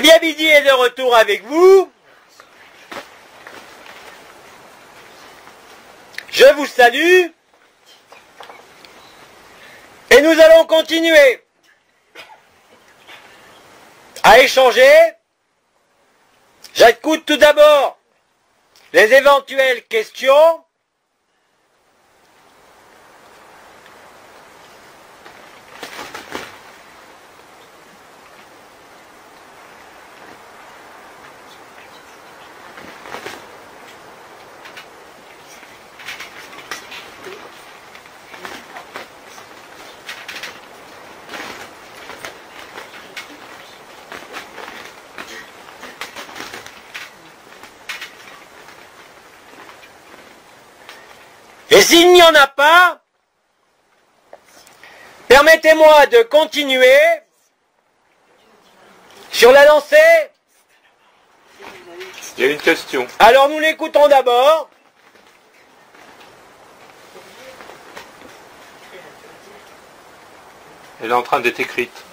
bien, Midi est de retour avec vous. Je vous salue. Et nous allons continuer à échanger. J'écoute tout d'abord les éventuelles questions. Et s'il n'y en a pas, permettez-moi de continuer sur la lancée. Il y a une question. Alors nous l'écoutons d'abord. Elle est en train d'être écrite.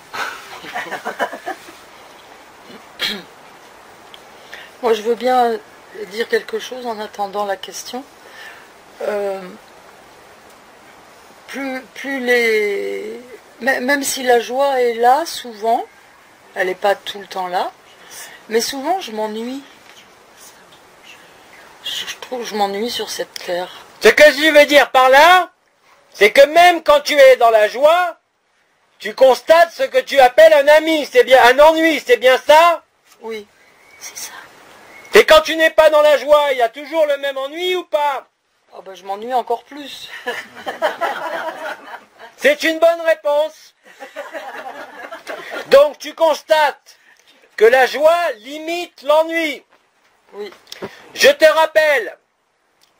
Moi, je veux bien dire quelque chose en attendant la question. Même si la joie est là, souvent, elle n'est pas tout le temps là, mais souvent je m'ennuie. Je trouve que je m'ennuie sur cette terre. Ce que je veux dire par là, c'est que même quand tu es dans la joie, tu constates ce que tu appelles un ami, c'est bien un ennui, c'est bien ça? Oui, c'est ça. Et quand tu n'es pas dans la joie, il y a toujours le même ennui ou pas? Oh ben, je m'ennuie encore plus. C'est une bonne réponse. Donc tu constates que la joie limite l'ennui. Oui. Je te rappelle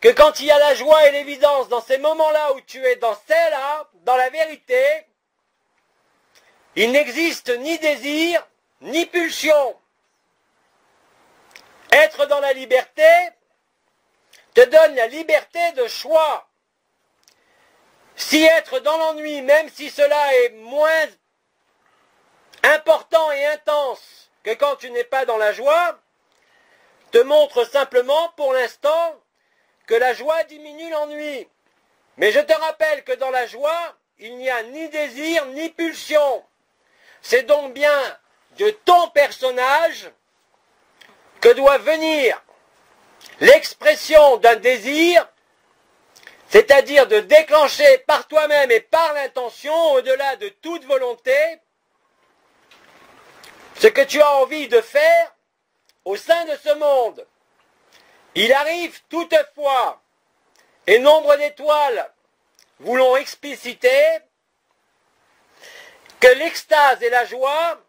que quand il y a la joie et l'évidence dans ces moments-là où tu es dans celle-là, dans la vérité, il n'existe ni désir, ni pulsion. Être dans la liberté te donne la liberté de choix. Si être dans l'ennui, même si cela est moins important et intense que quand tu n'es pas dans la joie, te montre simplement pour l'instant que la joie diminue l'ennui. Mais je te rappelle que dans la joie, il n'y a ni désir ni pulsion. C'est donc bien de ton personnage que doit venir l'expression d'un désir, c'est-à-dire de déclencher par toi-même et par l'intention, au-delà de toute volonté, ce que tu as envie de faire au sein de ce monde. Il arrive toutefois, et nombre d'étoiles vous l'ont explicité, que l'extase et la joie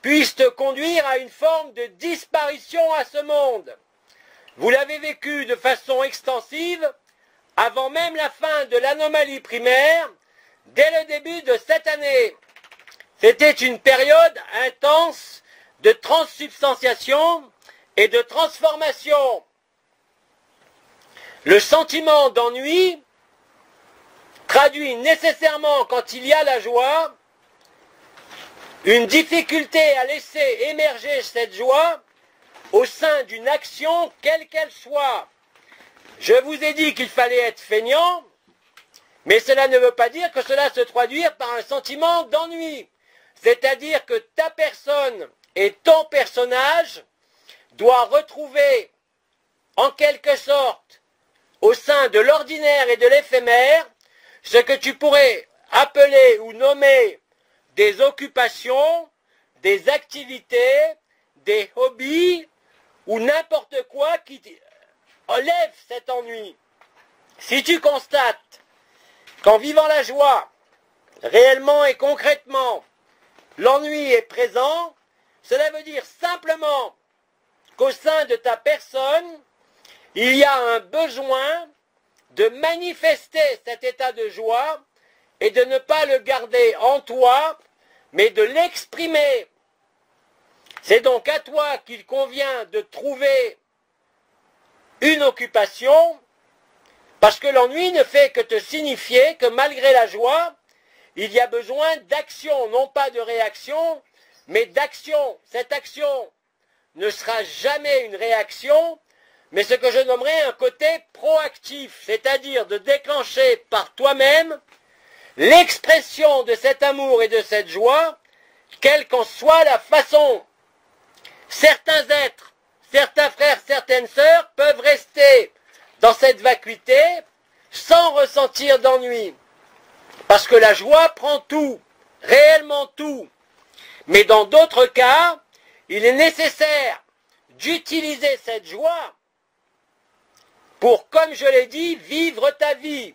puissent te conduire à une forme de disparition à ce monde. Vous l'avez vécu de façon extensive avant même la fin de l'anomalie primaire, dès le début de cette année. C'était une période intense de transsubstantiation et de transformation. Le sentiment d'ennui traduit nécessairement, quand il y a la joie, une difficulté à laisser émerger cette joie au sein d'une action quelle qu'elle soit. Je vous ai dit qu'il fallait être feignant, mais cela ne veut pas dire que cela se traduise par un sentiment d'ennui. C'est-à-dire que ta personne et ton personnage doivent retrouver, en quelque sorte, au sein de l'ordinaire et de l'éphémère, ce que tu pourrais appeler ou nommer des occupations, des activités, des hobbies, ou n'importe quoi qui enlève cet ennui. Si tu constates qu'en vivant la joie, réellement et concrètement, l'ennui est présent, cela veut dire simplement qu'au sein de ta personne, il y a un besoin de manifester cet état de joie et de ne pas le garder en toi, mais de l'exprimer. C'est donc à toi qu'il convient de trouver une occupation, parce que l'ennui ne fait que te signifier que malgré la joie, il y a besoin d'action, non pas de réaction, mais d'action. Cette action ne sera jamais une réaction, mais ce que je nommerai un côté proactif, c'est-à-dire de déclencher par toi-même l'expression de cet amour et de cette joie, quelle qu'en soit la façon. Certains êtres, certains frères, certaines sœurs peuvent rester dans cette vacuité sans ressentir d'ennui, parce que la joie prend tout, réellement tout. Mais dans d'autres cas, il est nécessaire d'utiliser cette joie pour, comme je l'ai dit, vivre ta vie.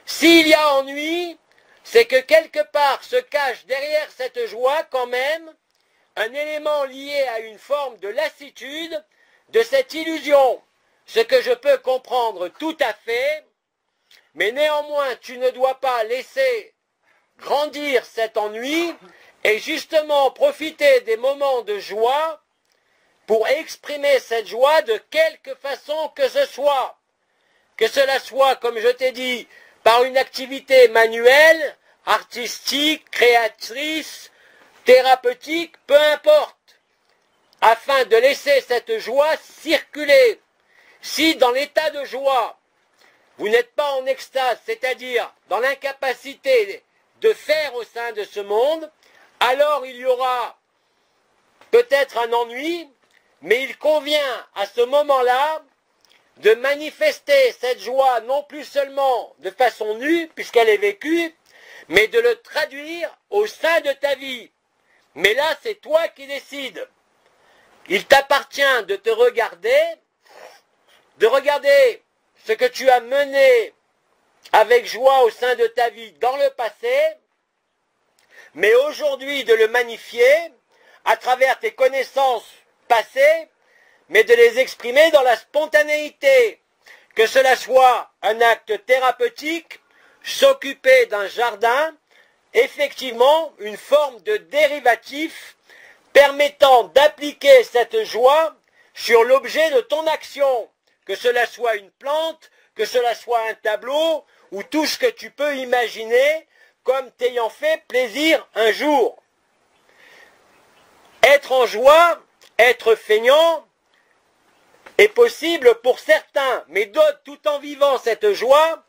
S'il y a ennui, c'est que quelque part se cache derrière cette joie quand même un élément lié à une forme de lassitude de cette illusion. Ce que je peux comprendre tout à fait, mais néanmoins tu ne dois pas laisser grandir cet ennui et justement profiter des moments de joie pour exprimer cette joie de quelque façon que ce soit. Que cela soit, comme je t'ai dit, par une activité manuelle, artistique, créatrice, thérapeutique, peu importe, afin de laisser cette joie circuler. Si dans l'état de joie, vous n'êtes pas en extase, c'est-à-dire dans l'incapacité de faire au sein de ce monde, alors il y aura peut-être un ennui, mais il convient à ce moment-là de manifester cette joie non plus seulement de façon nue, puisqu'elle est vécue, mais de le traduire au sein de ta vie. Mais là, c'est toi qui décides. Il t'appartient de te regarder, de regarder ce que tu as mené avec joie au sein de ta vie dans le passé, mais aujourd'hui de le magnifier à travers tes connaissances passées, mais de les exprimer dans la spontanéité, que cela soit un acte thérapeutique, s'occuper d'un jardin, effectivement une forme de dérivatif permettant d'appliquer cette joie sur l'objet de ton action, que cela soit une plante, que cela soit un tableau, ou tout ce que tu peux imaginer comme t'ayant fait plaisir un jour. Être en joie, être feignant, est possible pour certains, mais d'autres, tout en vivant cette joie,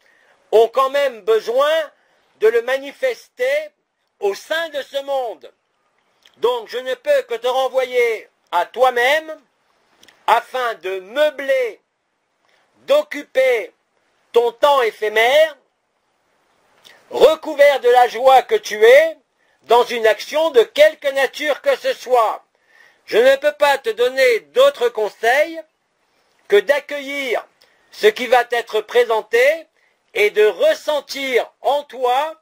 ont quand même besoin de le manifester au sein de ce monde. Donc je ne peux que te renvoyer à toi-même afin de meubler, d'occuper ton temps éphémère, recouvert de la joie que tu es, dans une action de quelque nature que ce soit. Je ne peux pas te donner d'autres conseils que d'accueillir ce qui va t'être présenté et de ressentir en toi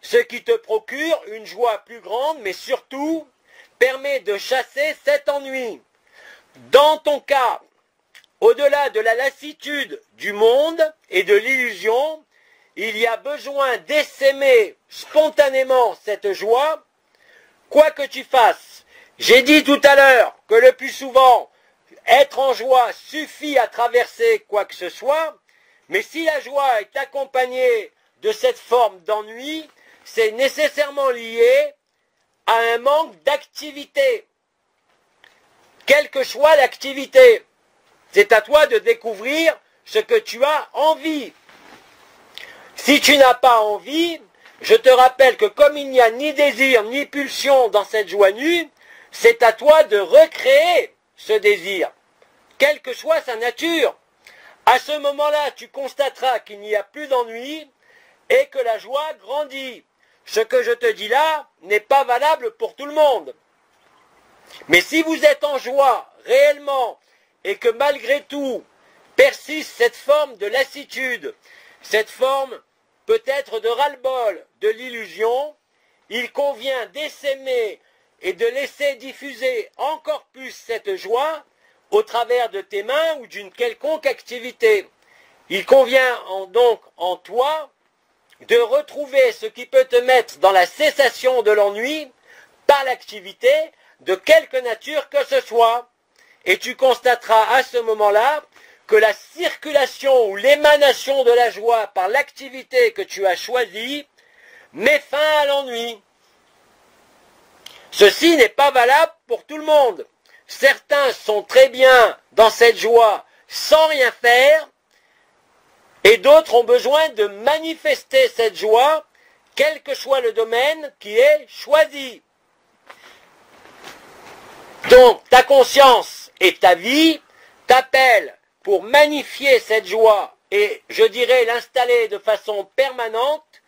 ce qui te procure une joie plus grande, mais surtout permet de chasser cet ennui. Dans ton cas, au-delà de la lassitude du monde et de l'illusion, il y a besoin d'essaimer spontanément cette joie, quoi que tu fasses. J'ai dit tout à l'heure que le plus souvent, être en joie suffit à traverser quoi que ce soit, mais si la joie est accompagnée de cette forme d'ennui, c'est nécessairement lié à un manque d'activité. Quelle que soit l'activité, c'est à toi de découvrir ce que tu as envie. Si tu n'as pas envie, je te rappelle que comme il n'y a ni désir ni pulsion dans cette joie nue, c'est à toi de recréer ce désir, quelle que soit sa nature. À ce moment-là, tu constateras qu'il n'y a plus d'ennui et que la joie grandit. Ce que je te dis là n'est pas valable pour tout le monde. Mais si vous êtes en joie réellement et que malgré tout persiste cette forme de lassitude, cette forme peut-être de ras-le-bol de l'illusion, il convient d'essaimer et de laisser diffuser encore plus cette joie au travers de tes mains ou d'une quelconque activité. Il convient donc en toi de retrouver ce qui peut te mettre dans la cessation de l'ennui par l'activité de quelque nature que ce soit. Et tu constateras à ce moment-là que la circulation ou l'émanation de la joie par l'activité que tu as choisie met fin à l'ennui. Ceci n'est pas valable pour tout le monde. Certains sont très bien dans cette joie sans rien faire, et d'autres ont besoin de manifester cette joie, quel que soit le domaine qui est choisi. Donc, ta conscience et ta vie t'appellent pour magnifier cette joie et, je dirais, l'installer de façon permanente,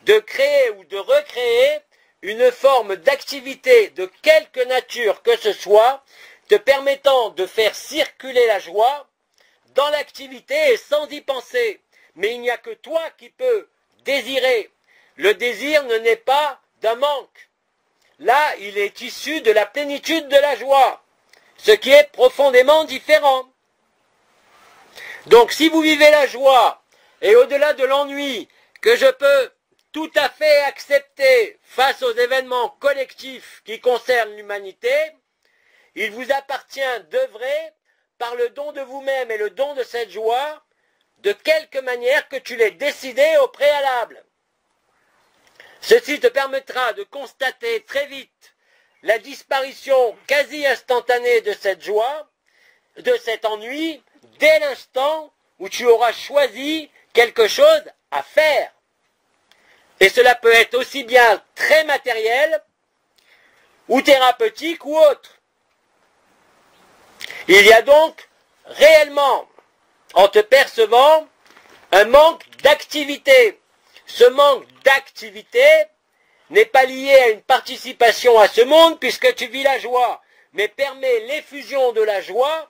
de créer ou de recréer une forme d'activité de quelque nature que ce soit, te permettant de faire circuler la joie dans l'activité et sans y penser. Mais il n'y a que toi qui peux désirer. Le désir ne naît pas d'un manque. Là, il est issu de la plénitude de la joie, ce qui est profondément différent. Donc, si vous vivez la joie, et au-delà de l'ennui, que je peux tout à fait accepter face aux événements collectifs qui concernent l'humanité, il vous appartient d'œuvrer par le don de vous-même et le don de cette joie, de quelque manière que tu l'aies décidé au préalable. Ceci te permettra de constater très vite la disparition quasi instantanée de cette joie, de cet ennui, dès l'instant où tu auras choisi quelque chose à faire. Et cela peut être aussi bien très matériel, ou thérapeutique, ou autre. Il y a donc réellement, en te percevant, un manque d'activité. Ce manque d'activité n'est pas lié à une participation à ce monde puisque tu vis la joie, mais permet l'effusion de la joie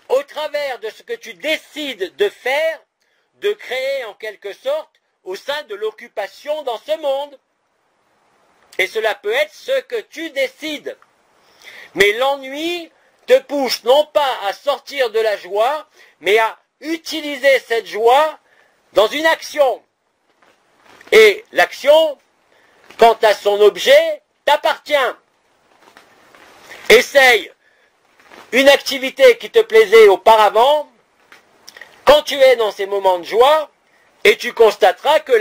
au travers de ce que tu décides de faire, de créer en quelque sorte au sein de l'occupation dans ce monde. Et cela peut être ce que tu décides. Mais l'ennui te pousse non pas à sortir de la joie, mais à utiliser cette joie dans une action. Et l'action, quant à son objet, t'appartient. Essaye une activité qui te plaisait auparavant, quand tu es dans ces moments de joie, et tu constateras que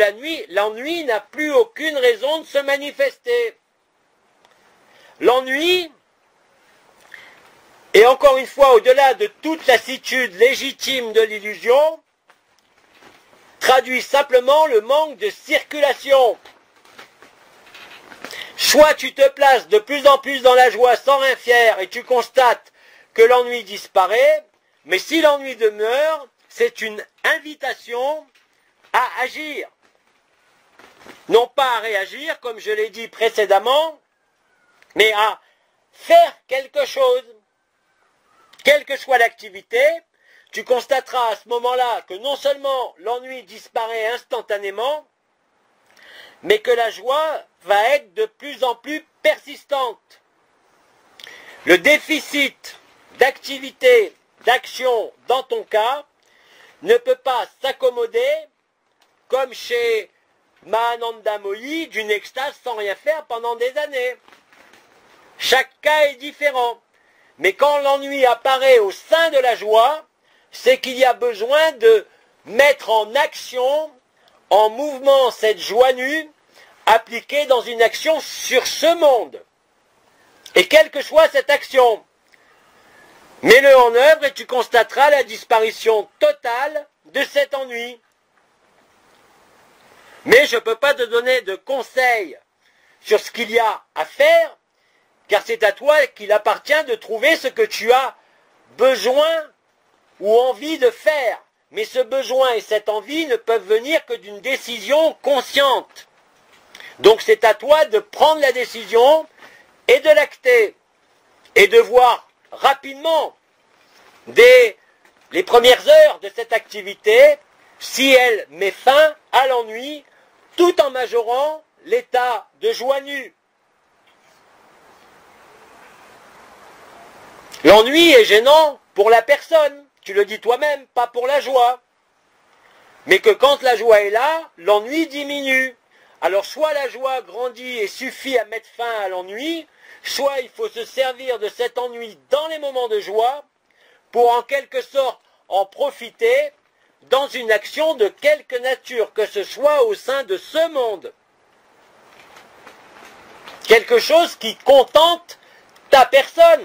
l'ennui n'a plus aucune raison de se manifester. L'ennui, et encore une fois, au-delà de toute lassitude légitime de l'illusion, traduit simplement le manque de circulation. Soit tu te places de plus en plus dans la joie sans rien faire et tu constates que l'ennui disparaît, mais si l'ennui demeure, c'est une invitation à agir. Non pas à réagir, comme je l'ai dit précédemment, mais à faire quelque chose. Quelle que soit l'activité, tu constateras à ce moment-là que non seulement l'ennui disparaît instantanément, mais que la joie va être de plus en plus persistante. Le déficit d'activité, d'action dans ton cas, ne peut pas s'accommoder, comme chez Mahananda Mohi, d'une extase sans rien faire pendant des années. Chaque cas est différent. Mais quand l'ennui apparaît au sein de la joie, c'est qu'il y a besoin de mettre en action, en mouvement, cette joie nue, appliquée dans une action sur ce monde. Et quelle que soit cette action, mets-le en œuvre et tu constateras la disparition totale de cet ennui. Mais je ne peux pas te donner de conseils sur ce qu'il y a à faire, car c'est à toi qu'il appartient de trouver ce que tu as besoin ou envie de faire. Mais ce besoin et cette envie ne peuvent venir que d'une décision consciente. Donc c'est à toi de prendre la décision et de l'acter. Et de voir rapidement, dès les premières heures de cette activité, si elle met fin à l'ennui, tout en majorant l'état de joie nue. L'ennui est gênant pour la personne, tu le dis toi-même, pas pour la joie. Mais que quand la joie est là, l'ennui diminue. Alors soit la joie grandit et suffit à mettre fin à l'ennui, soit il faut se servir de cet ennui dans les moments de joie pour en quelque sorte en profiter dans une action de quelque nature que ce soit au sein de ce monde. quelque chose qui contente ta personne.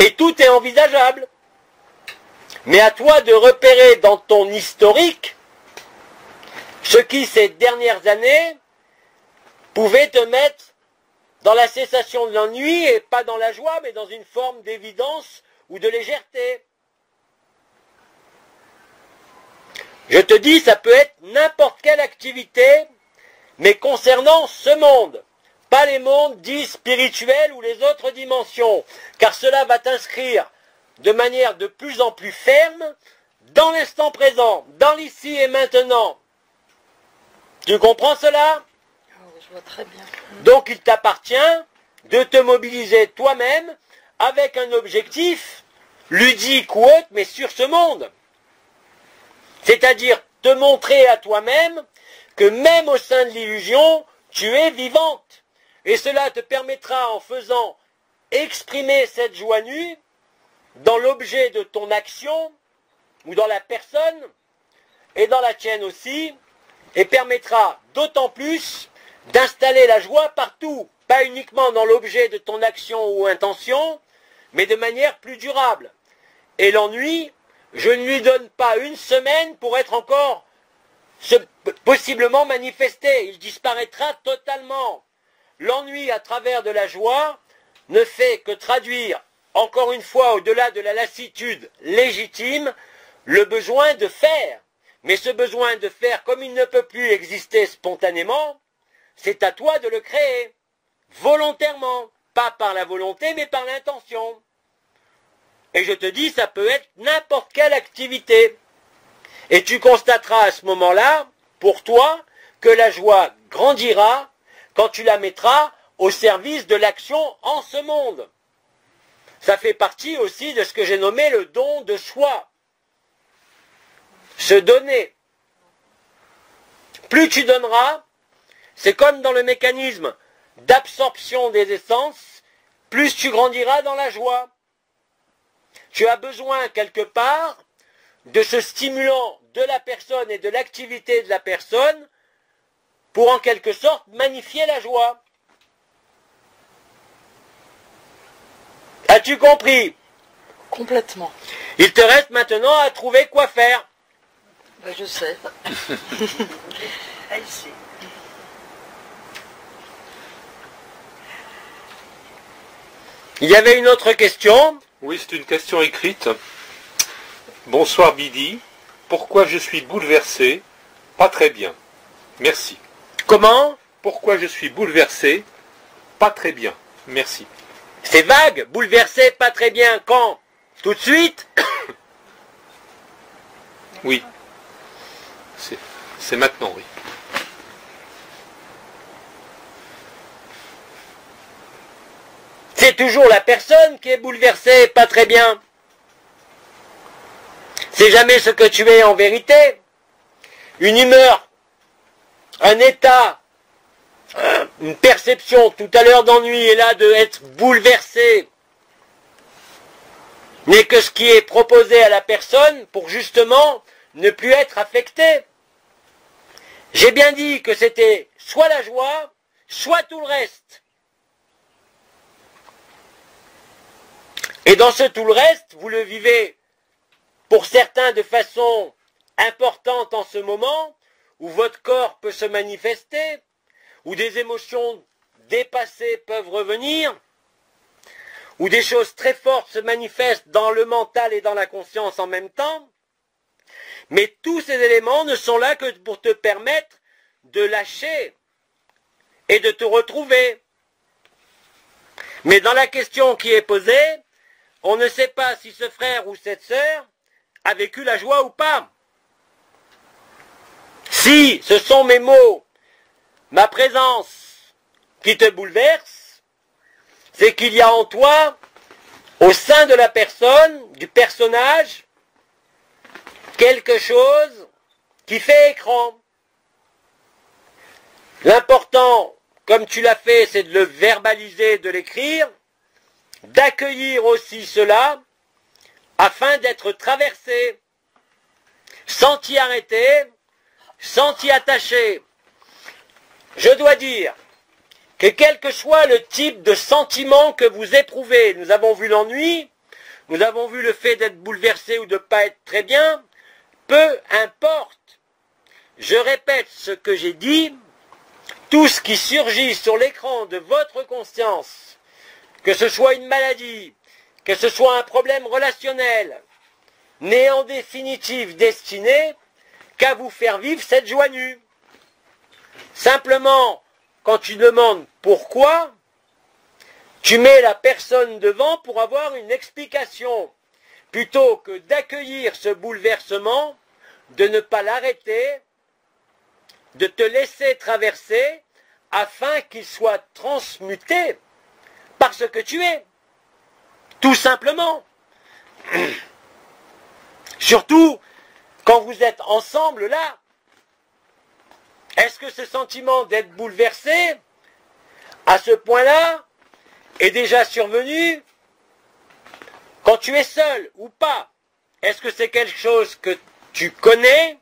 Et tout est envisageable. Mais à toi de repérer dans ton historique ce qui, ces dernières années, pouvait te mettre dans la cessation de l'ennui, et pas dans la joie, mais dans une forme d'évidence ou de légèreté. Je te dis, ça peut être n'importe quelle activité, mais concernant ce monde, pas les mondes dits spirituels ou les autres dimensions, car cela va t'inscrire de manière de plus en plus ferme dans l'instant présent, dans l'ici et maintenant. Tu comprends cela? Je vois très bien. Donc il t'appartient de te mobiliser toi-même avec un objectif ludique ou autre, mais sur ce monde. C'est-à-dire te montrer à toi-même que même au sein de l'illusion, tu es vivante. Et cela te permettra, en faisant exprimer cette joie nue dans l'objet de ton action, ou dans la personne, et dans la tienne aussi, et permettra d'autant plus d'installer la joie partout, pas uniquement dans l'objet de ton action ou intention, mais de manière plus durable. Et l'ennui, je ne lui donne pas une semaine pour être encore possiblement manifesté. Il disparaîtra totalement. L'ennui à travers de la joie ne fait que traduire, encore une fois, au-delà de la lassitude légitime, le besoin de faire. Mais ce besoin de faire, comme il ne peut plus exister spontanément, c'est à toi de le créer, volontairement, pas par la volonté, mais par l'intention. Et je te dis, ça peut être n'importe quelle activité. Et tu constateras à ce moment-là, pour toi, que la joie grandira quand tu la mettras au service de l'action en ce monde. Ça fait partie aussi de ce que j'ai nommé le don de soi. Se donner. Plus tu donneras, c'est comme dans le mécanisme d'absorption des essences, plus tu grandiras dans la joie. Tu as besoin quelque part de ce stimulant de la personne et de l'activité de la personne pour en quelque sorte magnifier la joie. As-tu compris? Complètement. Il te reste maintenant à trouver quoi faire. Ben, je sais. Elle sait. Il y avait une autre question. Oui, c'est une question écrite. Bonsoir Bidi. Pourquoi je suis bouleversé? Pas très bien. Merci. Comment? Pourquoi je suis bouleversé? Pas très bien. Merci. C'est vague, bouleversé, pas très bien. Quand? Tout de suite? Oui. C'est maintenant, oui. C'est toujours la personne qui est bouleversée, pas très bien. C'est jamais ce que tu es en vérité. Une humeur, un état, une perception tout à l'heure d'ennui est là de être bouleversé. N'est que ce qui est proposé à la personne pour justement ne plus être affecté. J'ai bien dit que c'était soit la joie, soit tout le reste. Et dans ce tout le reste, vous le vivez pour certains de façon importante en ce moment, où votre corps peut se manifester, où des émotions dépassées peuvent revenir, où des choses très fortes se manifestent dans le mental et dans la conscience en même temps. Mais tous ces éléments ne sont là que pour te permettre de lâcher et de te retrouver. Mais dans la question qui est posée, on ne sait pas si ce frère ou cette sœur a vécu la joie ou pas. Si ce sont mes mots, ma présence qui te bouleverse, c'est qu'il y a en toi, au sein de la personne, du personnage, quelque chose qui fait écran. L'important, comme tu l'as fait, c'est de le verbaliser, de l'écrire, d'accueillir aussi cela, afin d'être traversé, sans t'y arrêter, sans t'y attacher. Je dois dire que quel que soit le type de sentiment que vous éprouvez, nous avons vu l'ennui, nous avons vu le fait d'être bouleversé ou de ne pas être très bien, peu importe. Je répète ce que j'ai dit, tout ce qui surgit sur l'écran de votre conscience, que ce soit une maladie, que ce soit un problème relationnel, n'est en définitive destiné qu'à vous faire vivre cette joie nue. Simplement, quand tu demandes pourquoi, tu mets la personne devant pour avoir une explication, plutôt que d'accueillir ce bouleversement, de ne pas l'arrêter, de te laisser traverser, afin qu'il soit transmuté par ce que tu es. Tout simplement. Surtout quand vous êtes ensemble là. Est-ce que ce sentiment d'être bouleversé, à ce point-là, est déjà survenu quand tu es seul ou pas? Est-ce que c'est quelque chose que tu connais?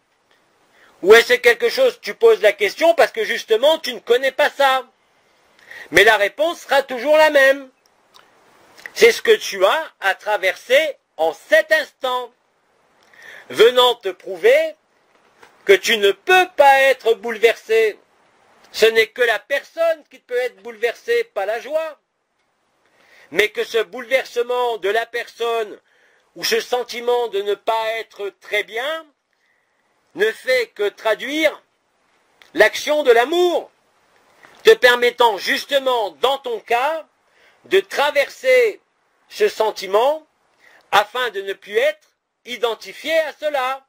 Ou est-ce quelque chose que tu poses la question parce que justement tu ne connais pas ça? Mais la réponse sera toujours la même. C'est ce que tu as à traverser en cet instant, venant te prouver que tu ne peux pas être bouleversé. Ce n'est que la personne qui peut être bouleversée, pas la joie. Mais que ce bouleversement de la personne, ou ce sentiment de ne pas être très bien, ne fait que traduire l'action de l'amour, te permettant justement, dans ton cas, de traverser ce sentiment afin de ne plus être identifié à cela.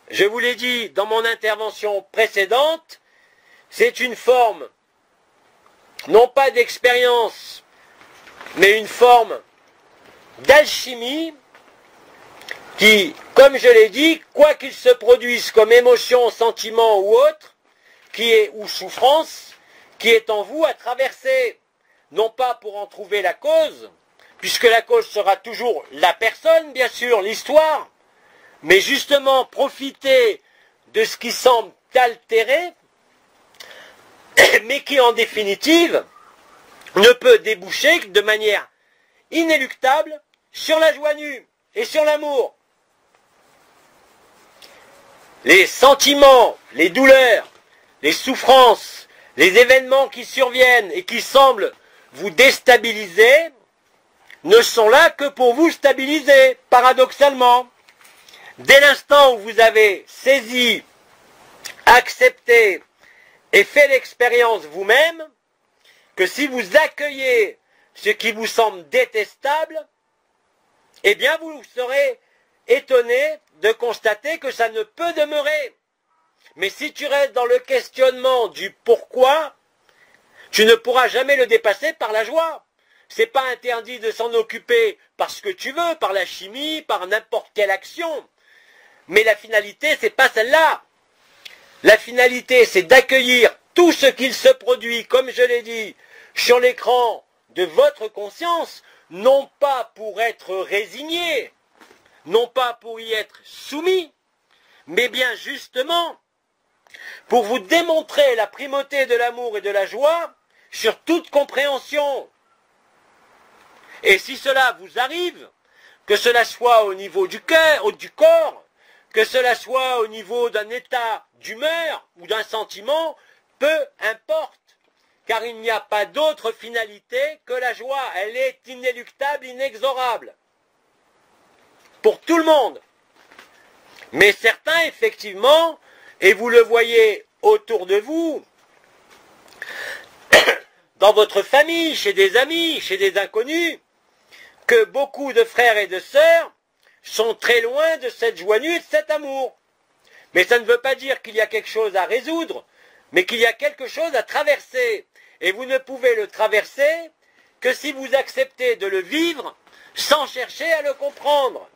Je vous l'ai dit dans mon intervention précédente, c'est une forme, non pas d'expérience, mais une forme d'alchimie qui, comme je l'ai dit, quoi qu'il se produise comme émotion, sentiment ou autre, ou souffrance, qui est en vous à traverser, non pas pour en trouver la cause, puisque la cause sera toujours la personne, bien sûr, l'histoire, mais justement profiter de ce qui semble altéré, mais qui en définitive ne peut déboucher que de manière inéluctable sur la joie nue et sur l'amour. Les sentiments, les douleurs, les souffrances, les événements qui surviennent et qui semblent vous déstabiliser, ne sont là que pour vous stabiliser, paradoxalement. Dès l'instant où vous avez saisi, accepté et fait l'expérience vous-même, que si vous accueillez ce qui vous semble détestable, eh bien vous serez étonné de constater que ça ne peut demeurer. Mais si tu restes dans le questionnement du pourquoi, tu ne pourras jamais le dépasser par la joie. C'est pas interdit de s'en occuper parce que tu veux, par la chimie, par n'importe quelle action. Mais la finalité, c'est pas celle-là. La finalité, c'est d'accueillir tout ce qu'il se produit, comme je l'ai dit, sur l'écran de votre conscience, non pas pour être résigné, non pas pour y être soumis, mais bien justement pour vous démontrer la primauté de l'amour et de la joie sur toute compréhension. Et si cela vous arrive, que cela soit au niveau du cœur ou du corps, que cela soit au niveau d'un état d'humeur ou d'un sentiment, peu importe, car il n'y a pas d'autre finalité que la joie. Elle est inéluctable, inexorable, pour tout le monde. Mais certains, effectivement, et vous le voyez autour de vous, dans votre famille, chez des amis, chez des inconnus, que beaucoup de frères et de sœurs sont très loin de cette joie nue et de cet amour. Mais ça ne veut pas dire qu'il y a quelque chose à résoudre, mais qu'il y a quelque chose à traverser. Et vous ne pouvez le traverser que si vous acceptez de le vivre sans chercher à le comprendre.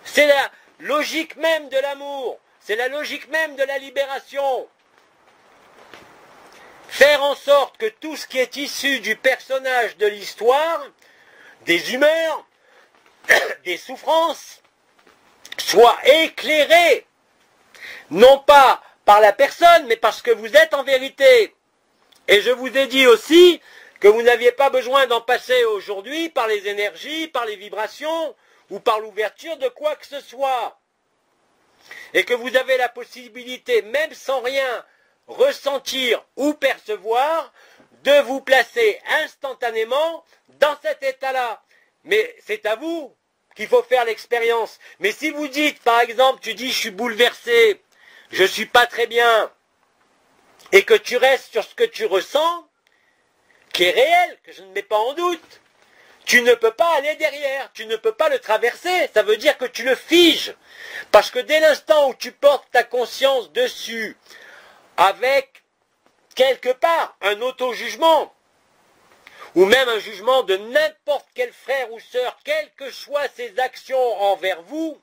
C'est la logique même de l'amour, c'est la logique même de la libération. Faire en sorte que tout ce qui est issu du personnage de l'histoire, des humeurs, des souffrances, soit éclairé, non pas par la personne, mais parce que vous êtes en vérité. Et je vous ai dit aussi que vous n'aviez pas besoin d'en passer aujourd'hui par les énergies, par les vibrations ou par l'ouverture de quoi que ce soit. Et que vous avez la possibilité, même sans rien ressentir ou percevoir, de vous placer instantanément dans cet état-là. Mais c'est à vous qu'il faut faire l'expérience. Mais si vous dites, par exemple, tu dis je suis bouleversé, je ne suis pas très bien, et que tu restes sur ce que tu ressens, qui est réel, que je ne mets pas en doute, tu ne peux pas aller derrière, tu ne peux pas le traverser, ça veut dire que tu le figes. Parce que dès l'instant où tu portes ta conscience dessus, avec quelque part un auto-jugement, ou même un jugement de n'importe quel frère ou sœur, quelles que soient ses actions envers vous,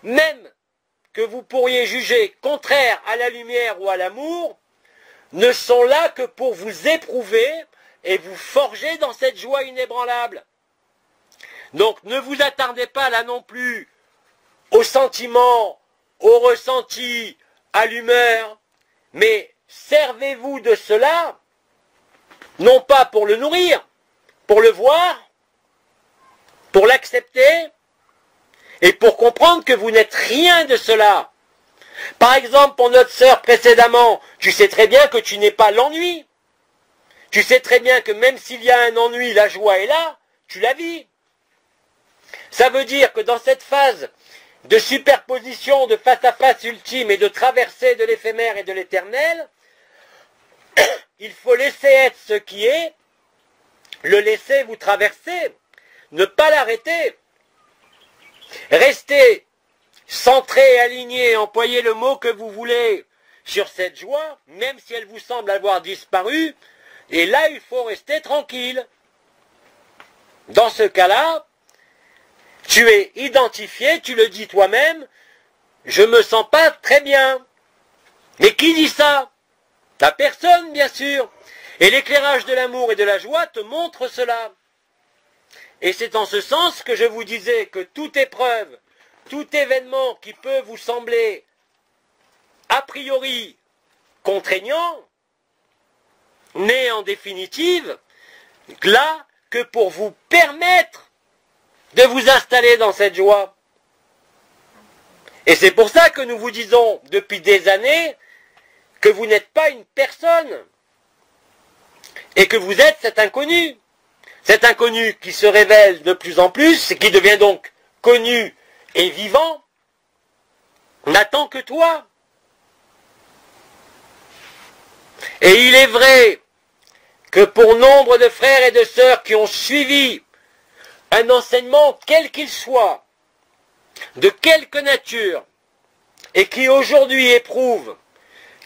même que vous pourriez juger contraire à la lumière ou à l'amour, ne sont là que pour vous éprouver et vous forger dans cette joie inébranlable. Donc ne vous attardez pas là non plus aux sentiments, aux ressentis, à l'humeur, mais servez-vous de cela, non pas pour le nourrir, pour le voir, pour l'accepter, et pour comprendre que vous n'êtes rien de cela. Par exemple, pour notre sœur précédemment, tu sais très bien que tu n'es pas l'ennui. Tu sais très bien que même s'il y a un ennui, la joie est là, tu la vis. Ça veut dire que dans cette phase de superposition, de face-à-face ultime et de traversée de l'éphémère et de l'éternel, il faut laisser être ce qui est, le laisser vous traverser, ne pas l'arrêter. Restez centré, aligné, employez le mot que vous voulez sur cette joie, même si elle vous semble avoir disparu, et là il faut rester tranquille. Dans ce cas-là, tu es identifié, tu le dis toi-même, je me sens pas très bien. Mais qui dit ça? La personne, bien sûr. Et l'éclairage de l'amour et de la joie te montre cela. Et c'est en ce sens que je vous disais que toute épreuve, tout événement qui peut vous sembler a priori contraignant, n'est en définitive là que pour vous permettre de vous installer dans cette joie. Et c'est pour ça que nous vous disons depuis des années que vous n'êtes pas une personne et que vous êtes cet inconnu. Cet inconnu qui se révèle de plus en plus et qui devient donc connu et vivant, n'attend que toi. Et il est vrai que pour nombre de frères et de sœurs qui ont suivi un enseignement quel qu'il soit, de quelque nature, et qui aujourd'hui éprouvent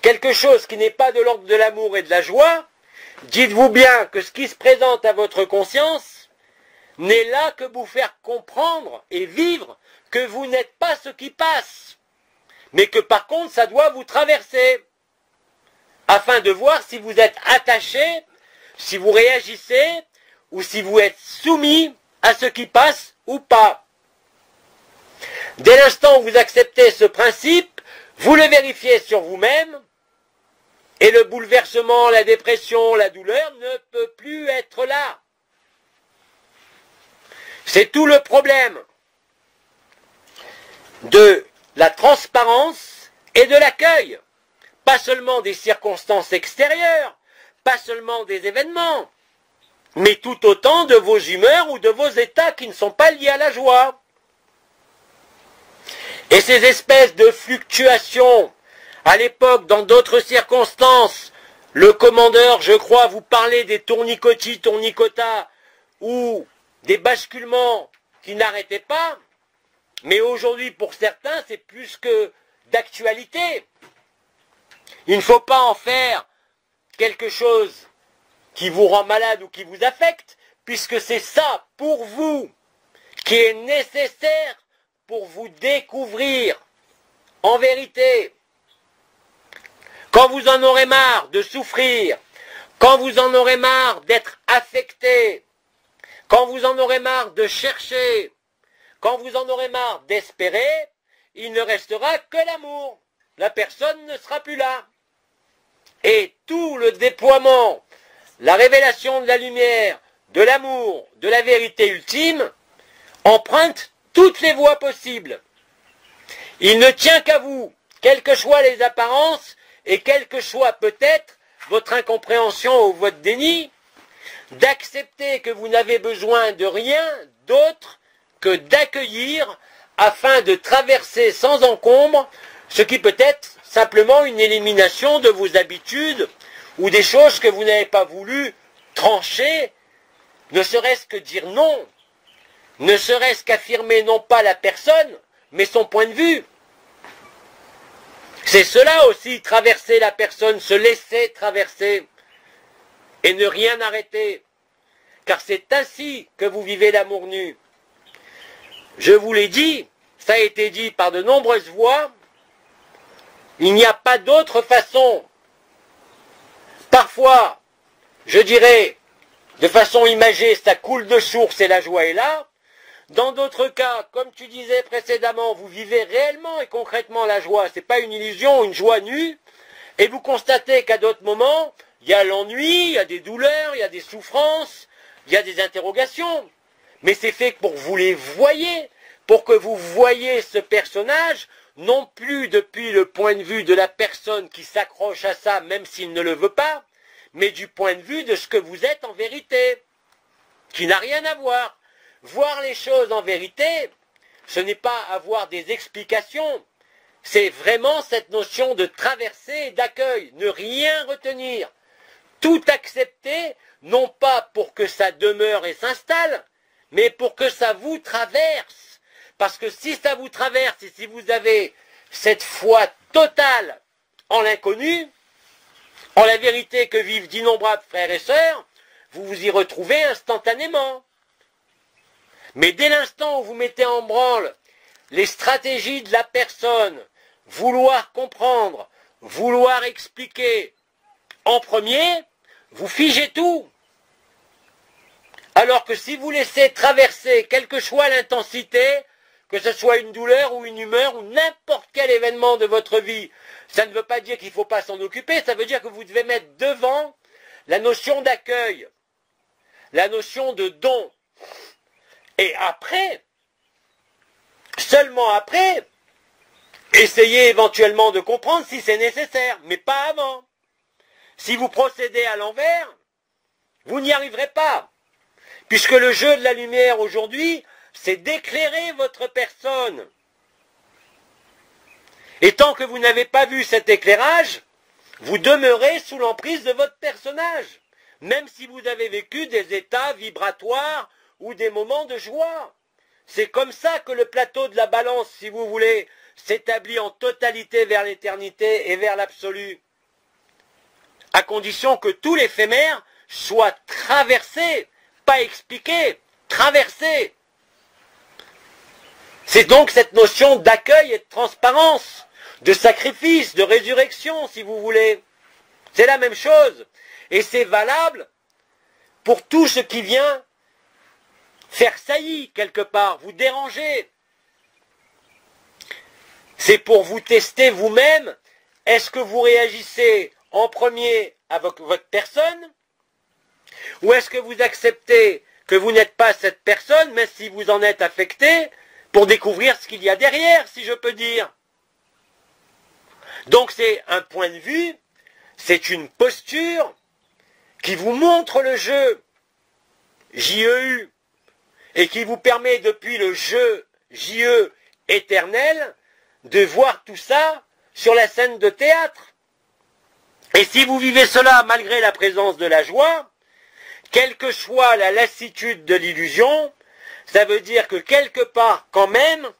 quelque chose qui n'est pas de l'ordre de l'amour et de la joie, dites-vous bien que ce qui se présente à votre conscience n'est là que vous faire comprendre et vivre que vous n'êtes pas ce qui passe, mais que par contre ça doit vous traverser, afin de voir si vous êtes attaché, si vous réagissez, ou si vous êtes soumis à ce qui passe ou pas. Dès l'instant où vous acceptez ce principe, vous le vérifiez sur vous-même, et le bouleversement, la dépression, la douleur ne peut plus être là. C'est tout le problème de la transparence et de l'accueil. Pas seulement des circonstances extérieures, pas seulement des événements, mais tout autant de vos humeurs ou de vos états qui ne sont pas liés à la joie. Et ces espèces de fluctuations, à l'époque, dans d'autres circonstances, le commandeur, je crois, vous parlait des tournicotis, tournicotas, ou des basculements qui n'arrêtaient pas, mais aujourd'hui, pour certains, c'est plus que d'actualité. Il ne faut pas en faire quelque chose qui vous rend malade ou qui vous affecte, puisque c'est ça, pour vous, qui est nécessaire pour vous découvrir. En vérité, quand vous en aurez marre de souffrir, quand vous en aurez marre d'être affecté, quand vous en aurez marre de chercher, quand vous en aurez marre d'espérer, il ne restera que l'amour. La personne ne sera plus là. et tout le déploiement, la révélation de la lumière, de l'amour, de la vérité ultime, emprunte toutes les voies possibles. Il ne tient qu'à vous, quelles que soient les apparences et quelle que soit peut-être votre incompréhension ou votre déni, d'accepter que vous n'avez besoin de rien d'autre que d'accueillir afin de traverser sans encombre ce qui peut être simplement une élimination de vos habitudes ou des choses que vous n'avez pas voulu trancher, ne serait-ce que dire non, ne serait-ce qu'affirmer non pas la personne, mais son point de vue. C'est cela aussi, traverser la personne, se laisser traverser et ne rien arrêter, car c'est ainsi que vous vivez l'amour nu. Je vous l'ai dit, ça a été dit par de nombreuses voix, il n'y a pas d'autre façon. Parfois, je dirais, de façon imagée, ça coule de source et la joie est là. Dans d'autres cas, comme tu disais précédemment, vous vivez réellement et concrètement la joie. Ce n'est pas une illusion, une joie nue. Et vous constatez qu'à d'autres moments, il y a l'ennui, il y a des douleurs, il y a des souffrances, il y a des interrogations. Mais c'est fait pour que vous les voyez, pour que vous voyez ce personnage, non plus depuis le point de vue de la personne qui s'accroche à ça, même s'il ne le veut pas, mais du point de vue de ce que vous êtes en vérité, qui n'a rien à voir. Voir les choses en vérité, ce n'est pas avoir des explications, c'est vraiment cette notion de traversée et d'accueil, ne rien retenir, tout accepter, non pas pour que ça demeure et s'installe, mais pour que ça vous traverse. Parce que si ça vous traverse et si vous avez cette foi totale en l'inconnu, en la vérité que vivent d'innombrables frères et sœurs, vous vous y retrouvez instantanément. Mais dès l'instant où vous mettez en branle les stratégies de la personne, vouloir comprendre, vouloir expliquer, en premier, vous figez tout. Alors que si vous laissez traverser, quelle que soit l'intensité, que ce soit une douleur ou une humeur ou n'importe quel événement de votre vie, ça ne veut pas dire qu'il ne faut pas s'en occuper, ça veut dire que vous devez mettre devant la notion d'accueil, la notion de don. Et après, seulement après, essayez éventuellement de comprendre si c'est nécessaire, mais pas avant. Si vous procédez à l'envers, vous n'y arriverez pas. Puisque le jeu de la lumière aujourd'hui, c'est d'éclairer votre personne. Et tant que vous n'avez pas vu cet éclairage, vous demeurez sous l'emprise de votre personnage, même si vous avez vécu des états vibratoires ou des moments de joie. C'est comme ça que le plateau de la balance, si vous voulez, s'établit en totalité vers l'éternité et vers l'absolu. À condition que tout l'éphémère soit traversé, pas expliqué, traversé. C'est donc cette notion d'accueil et de transparence, de sacrifice, de résurrection, si vous voulez. C'est la même chose. Et c'est valable pour tout ce qui vient faire saillie quelque part, vous déranger. C'est pour vous tester vous-même. Est-ce que vous réagissez en premier avec votre personne? Ou est-ce que vous acceptez que vous n'êtes pas cette personne, même si vous en êtes affecté, pour découvrir ce qu'il y a derrière, si je peux dire? Donc c'est un point de vue, c'est une posture qui vous montre le jeu, J-E-U, et qui vous permet depuis le jeu J-E éternel de voir tout ça sur la scène de théâtre. Et si vous vivez cela malgré la présence de la joie, quelle que soit la lassitude de l'illusion, ça veut dire que quelque part quand même,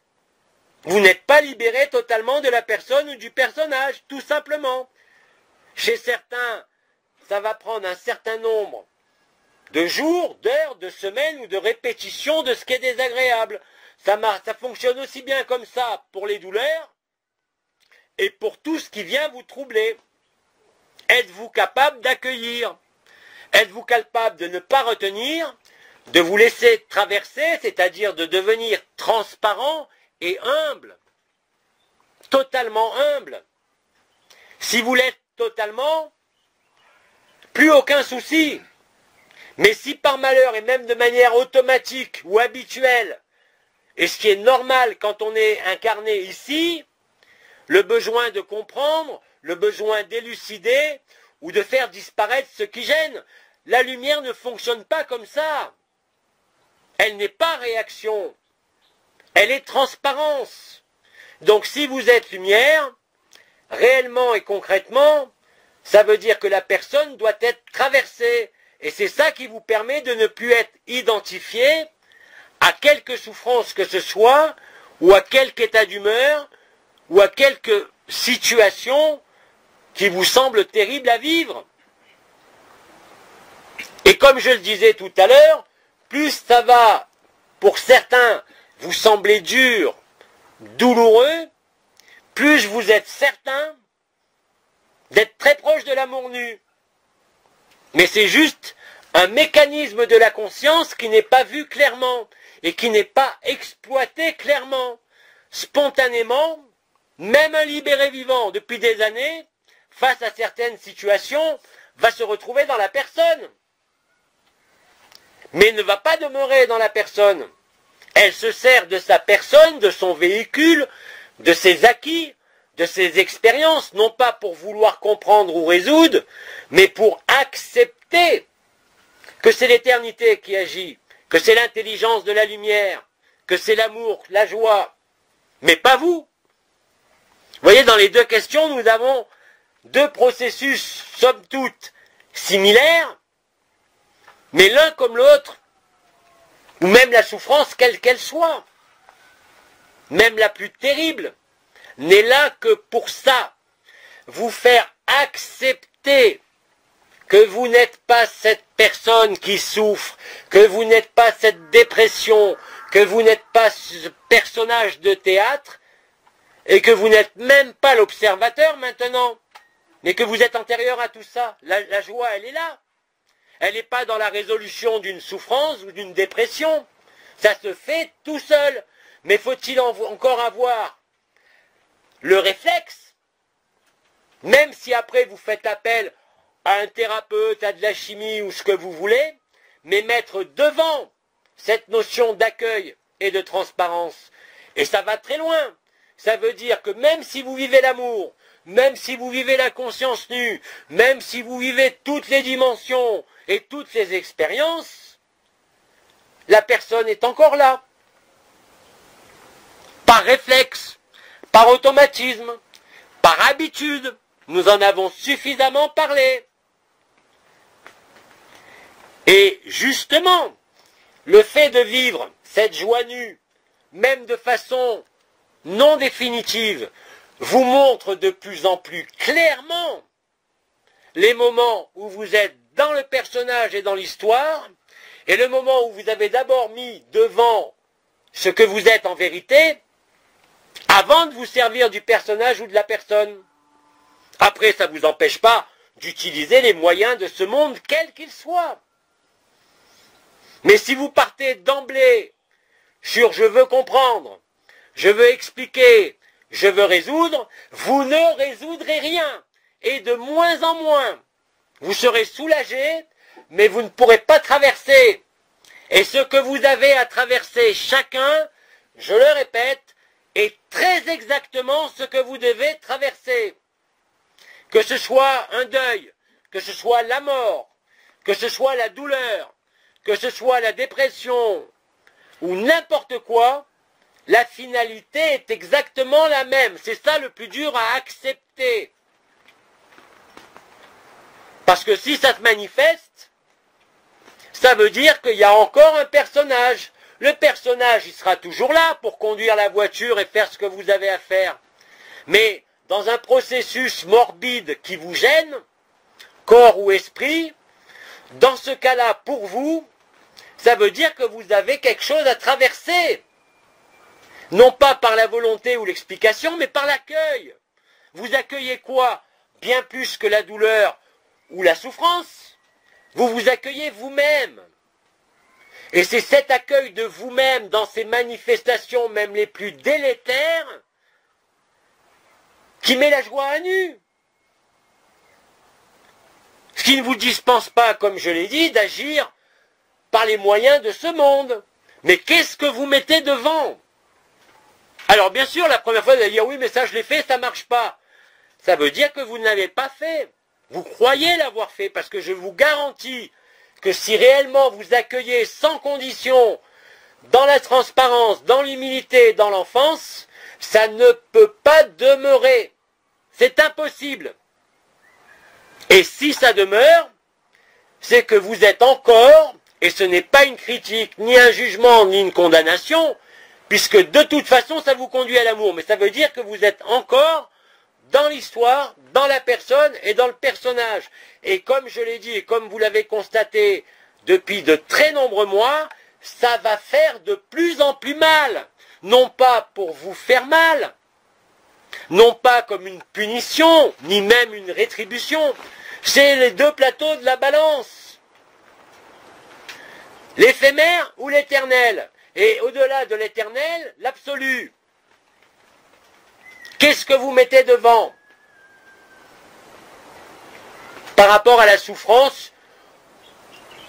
vous n'êtes pas libéré totalement de la personne ou du personnage, tout simplement. Chez certains, ça va prendre un certain nombre de jours, d'heures, de semaines ou de répétitions de ce qui est désagréable. Ça fonctionne aussi bien comme ça pour les douleurs et pour tout ce qui vient vous troubler. Êtes-vous capable d'accueillir? Êtes-vous capable de ne pas retenir, de vous laisser traverser, c'est-à-dire de devenir transparent et humble? Totalement humble. Si vous l'êtes totalement, plus aucun souci. Mais si par malheur, et même de manière automatique ou habituelle, et ce qui est normal quand on est incarné ici, le besoin de comprendre, le besoin d'élucider ou de faire disparaître ce qui gêne, la lumière ne fonctionne pas comme ça. Elle n'est pas réaction, elle est transparence. Donc si vous êtes lumière, réellement et concrètement, ça veut dire que la personne doit être traversée. Et c'est ça qui vous permet de ne plus être identifié à quelque souffrance que ce soit, ou à quelque état d'humeur, ou à quelque situation qui vous semble terrible à vivre. Et comme je le disais tout à l'heure, plus ça va, pour certains, vous sembler dur, douloureux, plus vous êtes certain d'être très proche de l'amour nu. Mais c'est juste un mécanisme de la conscience qui n'est pas vu clairement et qui n'est pas exploité clairement. Spontanément, même un libéré vivant depuis des années, face à certaines situations, va se retrouver dans la personne. Mais ne va pas demeurer dans la personne. Elle se sert de sa personne, de son véhicule, de ses acquis, de ses expériences, non pas pour vouloir comprendre ou résoudre, mais pour accepter que c'est l'éternité qui agit, que c'est l'intelligence de la lumière, que c'est l'amour, la joie, mais pas vous. Vous voyez, dans les deux questions, nous avons deux processus, somme toute, similaires, mais l'un comme l'autre, ou même la souffrance, quelle qu'elle soit, même la plus terrible, n'est là que pour ça, vous faire accepter que vous n'êtes pas cette personne qui souffre, que vous n'êtes pas cette dépression, que vous n'êtes pas ce personnage de théâtre, et que vous n'êtes même pas l'observateur maintenant, mais que vous êtes antérieur à tout ça. La joie, elle est là. Elle n'est pas dans la résolution d'une souffrance ou d'une dépression. Ça se fait tout seul. Mais faut-il encore avoir le réflexe, même si après vous faites appel à un thérapeute, à de la chimie ou ce que vous voulez, mais mettre devant cette notion d'accueil et de transparence. Et ça va très loin. Ça veut dire que même si vous vivez l'amour, même si vous vivez la conscience nue, même si vous vivez toutes les dimensions et toutes les expériences, la personne est encore là. Par réflexe, par automatisme, par habitude, nous en avons suffisamment parlé. Et justement, le fait de vivre cette joie nue, même de façon non définitive, vous montre de plus en plus clairement les moments où vous êtes dans le personnage et dans l'histoire, et le moment où vous avez d'abord mis devant ce que vous êtes en vérité, avant de vous servir du personnage ou de la personne. Après, ça ne vous empêche pas d'utiliser les moyens de ce monde, quel qu'il soit. Mais si vous partez d'emblée sur « je veux comprendre », « je veux expliquer », « je veux résoudre », vous ne résoudrez rien. Et de moins en moins, vous serez soulagé, mais vous ne pourrez pas traverser. Et ce que vous avez à traverser chacun, je le répète, est très exactement ce que vous devez traverser. Que ce soit un deuil, que ce soit la mort, que ce soit la douleur, que ce soit la dépression, ou n'importe quoi, la finalité est exactement la même. C'est ça le plus dur à accepter. Parce que si ça se manifeste, ça veut dire qu'il y a encore un personnage. Le personnage, il sera toujours là pour conduire la voiture et faire ce que vous avez à faire. Mais dans un processus morbide qui vous gêne, corps ou esprit, dans ce cas-là, pour vous, ça veut dire que vous avez quelque chose à traverser. Non pas par la volonté ou l'explication, mais par l'accueil. Vous accueillez quoi? Bien plus que la douleur ou la souffrance. Vous vous accueillez vous-même. Et c'est cet accueil de vous-même dans ces manifestations même les plus délétères qui met la joie à nu. Ce qui ne vous dispense pas, comme je l'ai dit, d'agir par les moyens de ce monde. Mais qu'est-ce que vous mettez devant? Alors bien sûr, la première fois, vous allez dire, oui, mais ça je l'ai fait, ça ne marche pas. Ça veut dire que vous ne l'avez pas fait. Vous croyez l'avoir fait, parce que je vous garantis que si réellement vous accueillez sans condition, dans la transparence, dans l'humilité, dans l'enfance, ça ne peut pas demeurer. C'est impossible. Et si ça demeure, c'est que vous êtes encore, et ce n'est pas une critique, ni un jugement, ni une condamnation, puisque de toute façon ça vous conduit à l'amour, mais ça veut dire que vous êtes encore dans l'histoire, dans la personne et dans le personnage. Et comme je l'ai dit, et comme vous l'avez constaté depuis de très nombreux mois, ça va faire de plus en plus mal. Non pas pour vous faire mal, non pas comme une punition, ni même une rétribution. C'est les deux plateaux de la balance. L'éphémère ou l'éternel. Et au-delà de l'éternel, l'absolu. Qu'est-ce que vous mettez devant par rapport à la souffrance,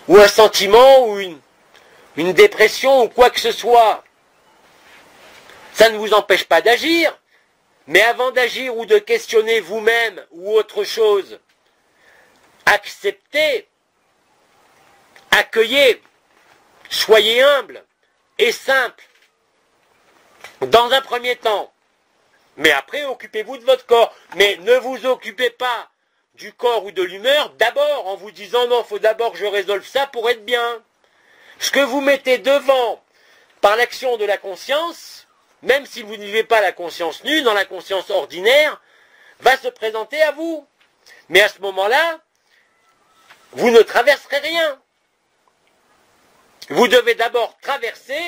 ou un sentiment, ou une dépression, ou quoi que ce soit? Ça ne vous empêche pas d'agir, mais avant d'agir ou de questionner vous-même ou autre chose, acceptez, accueillez, soyez humble et simple, dans un premier temps. Mais après, occupez-vous de votre corps. Mais ne vous occupez pas du corps ou de l'humeur d'abord en vous disant non, il faut d'abord que je résolve ça pour être bien. Ce que vous mettez devant par l'action de la conscience, même si vous ne vivez pas la conscience nue, dans la conscience ordinaire, va se présenter à vous. Mais à ce moment-là, vous ne traverserez rien. Vous devez d'abord traverser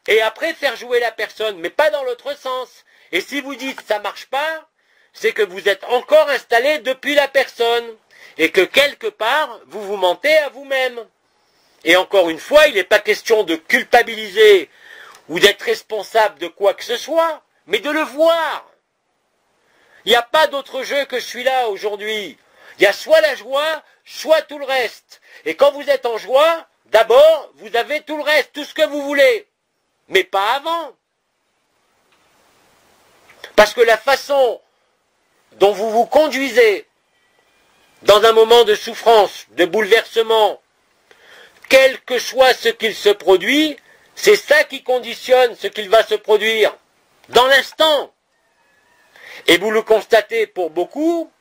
et après faire jouer la personne, mais pas dans l'autre sens. Et si vous dites ça ne marche pas, c'est que vous êtes encore installé depuis la personne et que quelque part, vous vous mentez à vous-même. Et encore une fois, il n'est pas question de culpabiliser ou d'être responsable de quoi que ce soit, mais de le voir. Il n'y a pas d'autre jeu que celui-là aujourd'hui. Il y a soit la joie, soit tout le reste. Et quand vous êtes en joie, d'abord, vous avez tout le reste, tout ce que vous voulez. Mais pas avant. Parce que la façon dont vous vous conduisez dans un moment de souffrance, de bouleversement, quel que soit ce qu'il se produit, c'est ça qui conditionne ce qu'il va se produire dans l'instant. Et vous le constatez pour beaucoup,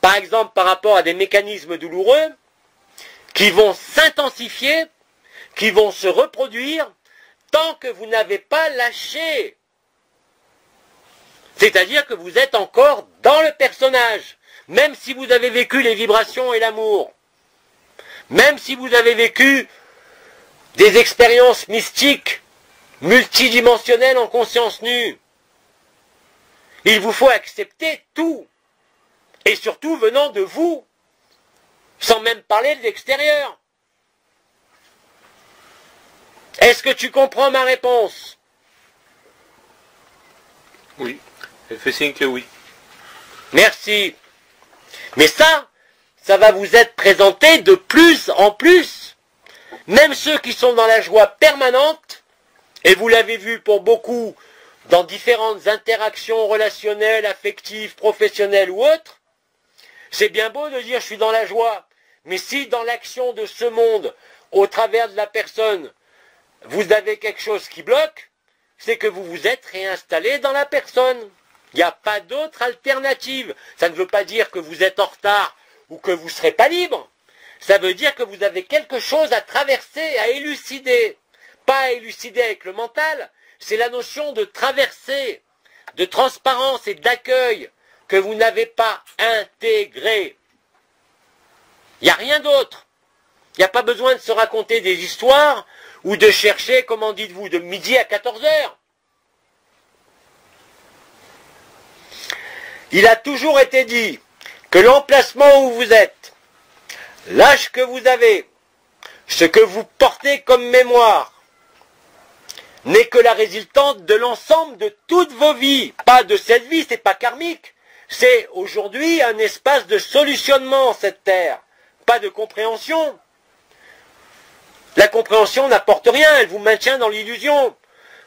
par exemple par rapport à des mécanismes douloureux, qui vont s'intensifier, qui vont se reproduire, tant que vous n'avez pas lâché. C'est-à-dire que vous êtes encore dans le personnage, même si vous avez vécu les vibrations et l'amour, même si vous avez vécu des expériences mystiques, multidimensionnelles en conscience nue. Il vous faut accepter tout, et surtout venant de vous, sans même parler de l'extérieur. Est-ce que tu comprends ma réponse? Oui, elle fait signe que oui. Merci. Mais ça va vous être présenté de plus en plus. Même ceux qui sont dans la joie permanente, et vous l'avez vu pour beaucoup dans différentes interactions relationnelles, affectives, professionnelles ou autres, c'est bien beau de dire je suis dans la joie, mais si dans l'action de ce monde, au travers de la personne, vous avez quelque chose qui bloque, c'est que vous vous êtes réinstallé dans la personne. Il n'y a pas d'autre alternative. Ça ne veut pas dire que vous êtes en retard ou que vous ne serez pas libre. Ça veut dire que vous avez quelque chose à traverser, à élucider. Pas à élucider avec le mental, c'est la notion de traverser, de transparence et d'accueil que vous n'avez pas intégré. Il n'y a rien d'autre. Il n'y a pas besoin de se raconter des histoires ou de chercher, comment dites-vous, de midi à 14 heures. Il a toujours été dit que l'emplacement où vous êtes, l'âge que vous avez, ce que vous portez comme mémoire, n'est que la résultante de l'ensemble de toutes vos vies. Pas de cette vie, c'est pas karmique. C'est aujourd'hui un espace de solutionnement, cette terre. pas de compréhension. La compréhension n'apporte rien, elle vous maintient dans l'illusion.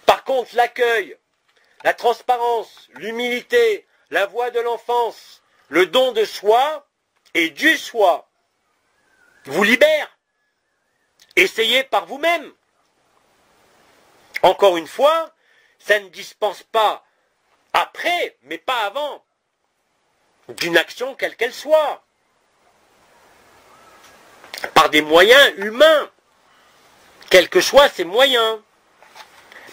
Par contre, l'accueil, la transparence, l'humilité, la voix de l'enfance, le don de soi et du soi vous libère. Essayez par vous-même. Encore une fois, ça ne dispense pas après, mais pas avant, d'une action quelle qu'elle soit, par des moyens humains, quels que soient ces moyens.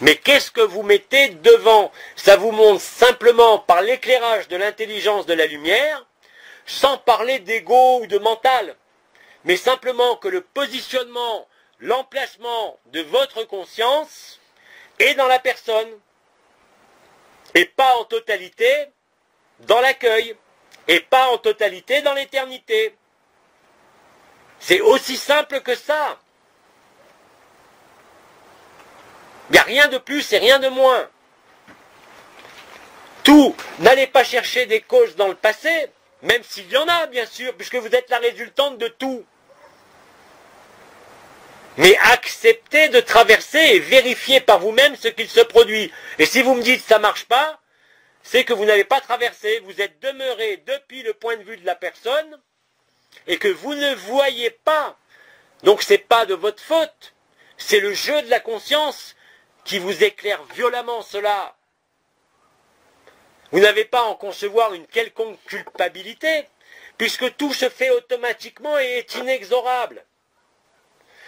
Mais qu'est-ce que vous mettez devant? Ça vous montre simplement par l'éclairage de l'intelligence de la lumière, sans parler d'ego ou de mental, mais simplement que le positionnement, l'emplacement de votre conscience est dans la personne, et pas en totalité dans l'accueil, et pas en totalité dans l'éternité. C'est aussi simple que ça. Il n'y a rien de plus et rien de moins. Tout, n'allez pas chercher des causes dans le passé, même s'il y en a, bien sûr, puisque vous êtes la résultante de tout. Mais acceptez de traverser et vérifier par vous-même ce qu'il se produit. Et si vous me dites ça ne marche pas, c'est que vous n'avez pas traversé, vous êtes demeuré depuis le point de vue de la personne, et que vous ne voyez pas. Donc ce n'est pas de votre faute, c'est le jeu de la conscience qui vous éclaire violemment cela. Vous n'avez pas à en concevoir une quelconque culpabilité, puisque tout se fait automatiquement et est inexorable.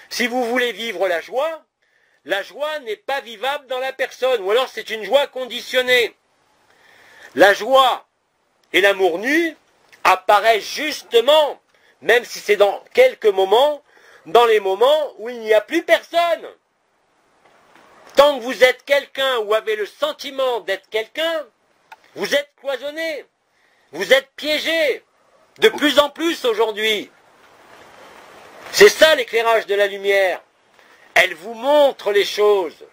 Si vous voulez vivre la joie n'est pas vivable dans la personne, ou alors c'est une joie conditionnée. La joie et l'amour nu apparaissent justement, même si c'est dans quelques moments, dans les moments où il n'y a plus personne. Tant que vous êtes quelqu'un ou avez le sentiment d'être quelqu'un, vous êtes cloisonné, vous êtes piégé, de plus en plus aujourd'hui. C'est ça l'éclairage de la lumière. Elle vous montre les choses.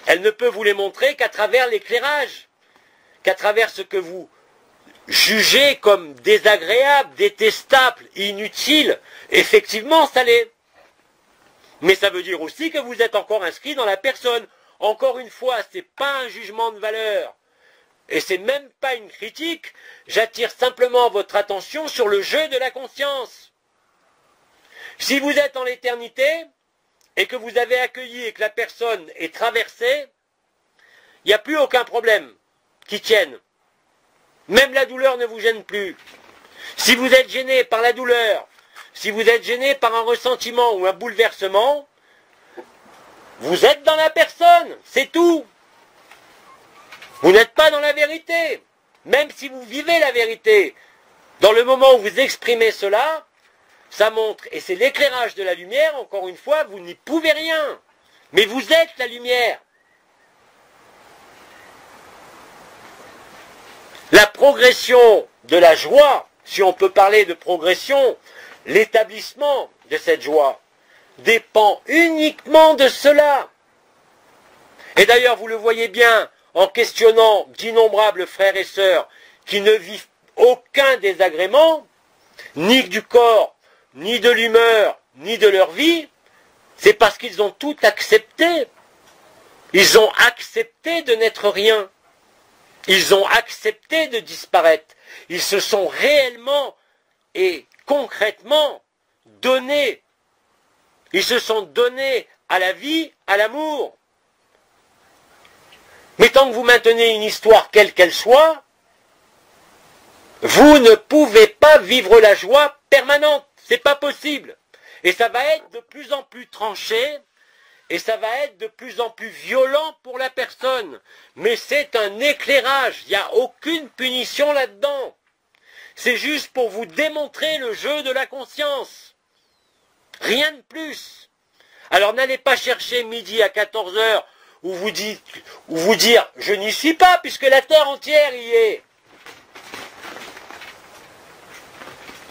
Elle ne peut vous les montrer qu'à travers l'éclairage, qu'à travers ce que vous jugez comme désagréable, détestable, inutile. Effectivement, ça l'est. Mais ça veut dire aussi que vous êtes encore inscrit dans la personne. Encore une fois, ce n'est pas un jugement de valeur. Et ce n'est même pas une critique. J'attire simplement votre attention sur le jeu de la conscience. Si vous êtes en l'éternité, et que vous avez accueilli et que la personne est traversée, il n'y a plus aucun problème qui tienne. Même la douleur ne vous gêne plus. Si vous êtes gêné par la douleur, si vous êtes gêné par un ressentiment ou un bouleversement, vous êtes dans la personne, c'est tout. Vous n'êtes pas dans la vérité, même si vous vivez la vérité. Dans le moment où vous exprimez cela, ça montre, et c'est l'éclairage de la lumière, encore une fois, vous n'y pouvez rien. Mais vous êtes la lumière. La progression de la joie, si on peut parler de progression, l'établissement de cette joie, dépend uniquement de cela. Et d'ailleurs, vous le voyez bien en questionnant d'innombrables frères et sœurs qui ne vivent aucun désagrément, ni du corps, ni de l'humeur, ni de leur vie, c'est parce qu'ils ont tout accepté. Ils ont accepté de n'être rien. Ils ont accepté de disparaître. Ils se sont réellement et concrètement donnés. Ils se sont donnés à la vie, à l'amour. Mais tant que vous maintenez une histoire quelle qu'elle soit, vous ne pouvez pas vivre la joie permanente. C'est pas possible. Et ça va être de plus en plus tranché, et ça va être de plus en plus violent pour la personne. Mais c'est un éclairage, il n'y a aucune punition là-dedans. C'est juste pour vous démontrer le jeu de la conscience. Rien de plus. Alors n'allez pas chercher midi à 14 h où vous dire je n'y suis pas puisque la terre entière y est.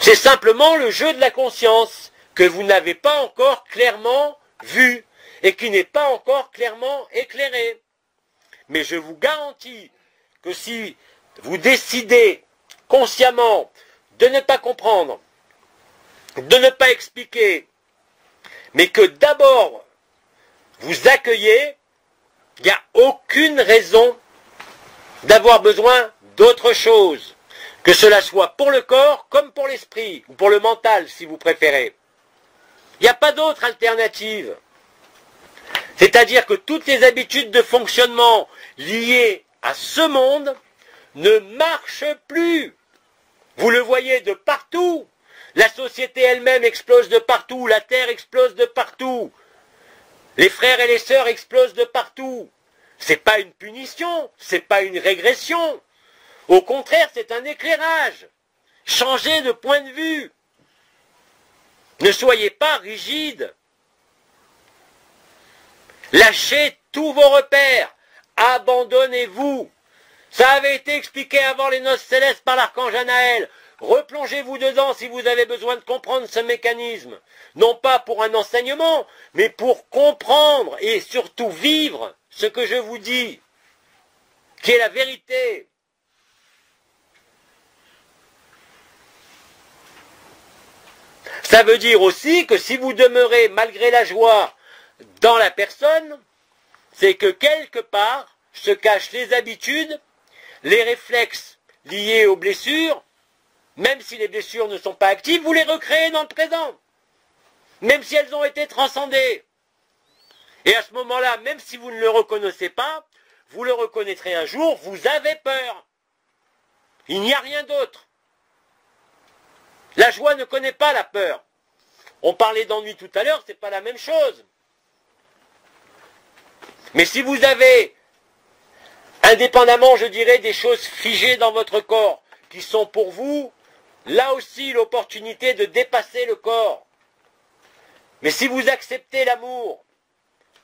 C'est simplement le jeu de la conscience que vous n'avez pas encore clairement vu et qui n'est pas encore clairement éclairé. Mais je vous garantis que si vous décidez consciemment de ne pas comprendre, de ne pas expliquer, mais que d'abord vous accueillez, il n'y a aucune raison d'avoir besoin d'autre chose, que cela soit pour le corps comme pour l'esprit, ou pour le mental si vous préférez. Il n'y a pas d'autre alternative. C'est-à-dire que toutes les habitudes de fonctionnement liées à ce monde ne marchent plus. Vous le voyez de partout. La société elle-même explose de partout, la terre explose de partout. Les frères et les sœurs explosent de partout. C'est pas une punition, c'est pas une régression. Au contraire, c'est un éclairage. Changez de point de vue. Ne soyez pas rigide. Lâchez tous vos repères. Abandonnez-vous. Ça avait été expliqué avant les noces célestes par l'archange Anaël. Replongez-vous dedans si vous avez besoin de comprendre ce mécanisme. Non pas pour un enseignement, mais pour comprendre et surtout vivre ce que je vous dis, qui est la vérité. Ça veut dire aussi que si vous demeurez malgré la joie dans la personne, c'est que quelque part se cachent les habitudes, les réflexes liés aux blessures. Même si les blessures ne sont pas actives, vous les recréez dans le présent. Même si elles ont été transcendées. Et à ce moment-là, même si vous ne le reconnaissez pas, vous le reconnaîtrez un jour, vous avez peur. Il n'y a rien d'autre. La joie ne connaît pas la peur. On parlait d'ennui tout à l'heure, c'est pas la même chose. Mais si vous avez, indépendamment, je dirais, des choses figées dans votre corps, qui sont pour vous, là aussi, l'opportunité de dépasser le corps. Mais si vous acceptez l'amour,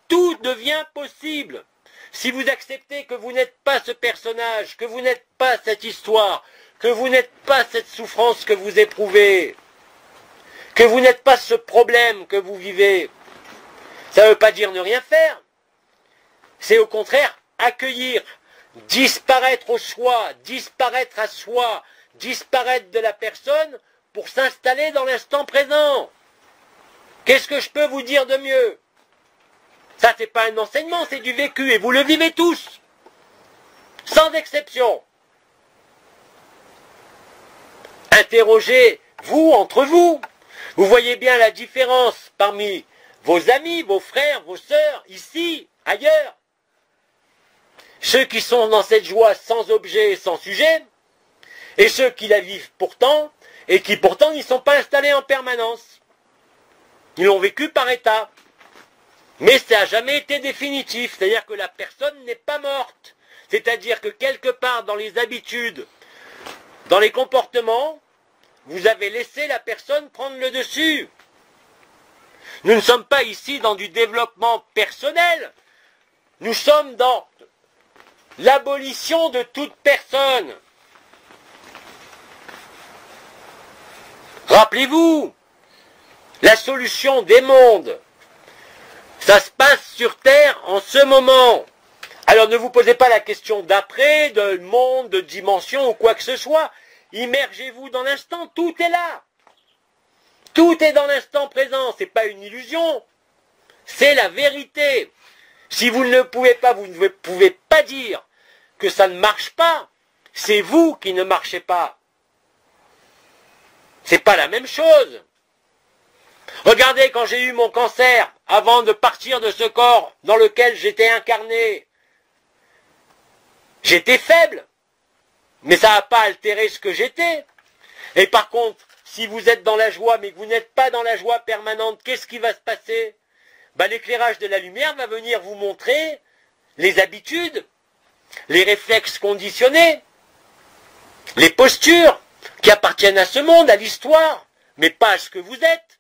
tout devient possible. Si vous acceptez que vous n'êtes pas ce personnage, que vous n'êtes pas cette histoire, que vous n'êtes pas cette souffrance que vous éprouvez, que vous n'êtes pas ce problème que vous vivez, ça ne veut pas dire ne rien faire. C'est au contraire accueillir, disparaître au soi, disparaître à soi, disparaître de la personne pour s'installer dans l'instant présent. Qu'est-ce que je peux vous dire de mieux? Ça, c'est pas un enseignement, c'est du vécu, et vous le vivez tous, sans exception. Interrogez-vous entre vous. Vous voyez bien la différence parmi vos amis, vos frères, vos sœurs, ici, ailleurs. Ceux qui sont dans cette joie sans objet et sans sujet, et ceux qui la vivent pourtant, et qui pourtant n'y sont pas installés en permanence. Ils l'ont vécu par état. Mais ça n'a jamais été définitif, c'est-à-dire que la personne n'est pas morte. C'est-à-dire que quelque part dans les habitudes, dans les comportements, vous avez laissé la personne prendre le dessus. Nous ne sommes pas ici dans du développement personnel. Nous sommes dans l'abolition de toute personne. Rappelez-vous, la solution des mondes, ça se passe sur Terre en ce moment. Alors ne vous posez pas la question d'après, de monde, de dimension ou quoi que ce soit. Immergez-vous dans l'instant, tout est là. Tout est dans l'instant présent, c'est pas une illusion. C'est la vérité. Si vous ne le pouvez pas, vous ne pouvez pas dire que ça ne marche pas. C'est vous qui ne marchez pas. C'est pas la même chose. Regardez, quand j'ai eu mon cancer, avant de partir de ce corps dans lequel j'étais incarné, j'étais faible, mais ça n'a pas altéré ce que j'étais. Et par contre, si vous êtes dans la joie, mais que vous n'êtes pas dans la joie permanente, qu'est-ce qui va se passer? L'éclairage de la lumière va venir vous montrer les habitudes, les réflexes conditionnés, les postures qui appartiennent à ce monde, à l'histoire, mais pas à ce que vous êtes.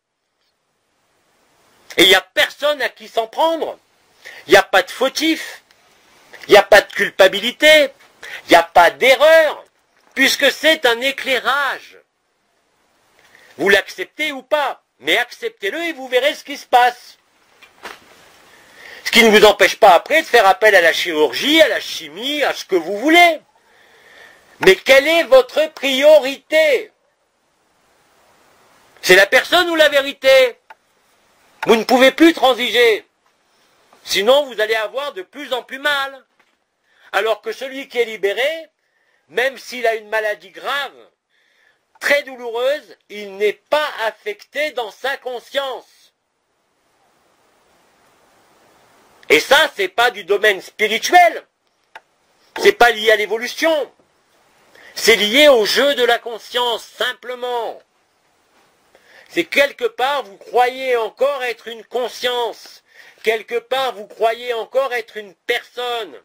Et il n'y a personne à qui s'en prendre. Il n'y a pas de fautif. Il n'y a pas de culpabilité. Il n'y a pas d'erreur. Puisque c'est un éclairage. Vous l'acceptez ou pas. Mais acceptez-le et vous verrez ce qui se passe. Ce qui ne vous empêche pas après de faire appel à la chirurgie, à la chimie, à ce que vous voulez. Mais quelle est votre priorité? C'est la personne ou la vérité? Vous ne pouvez plus transiger. Sinon, vous allez avoir de plus en plus mal. Alors que celui qui est libéré, même s'il a une maladie grave, très douloureuse, il n'est pas affecté dans sa conscience. Et ça, c'est pas du domaine spirituel. C'est pas lié à l'évolution. C'est lié au jeu de la conscience, simplement. C'est quelque part, vous croyez encore être une conscience. Quelque part, vous croyez encore être une personne.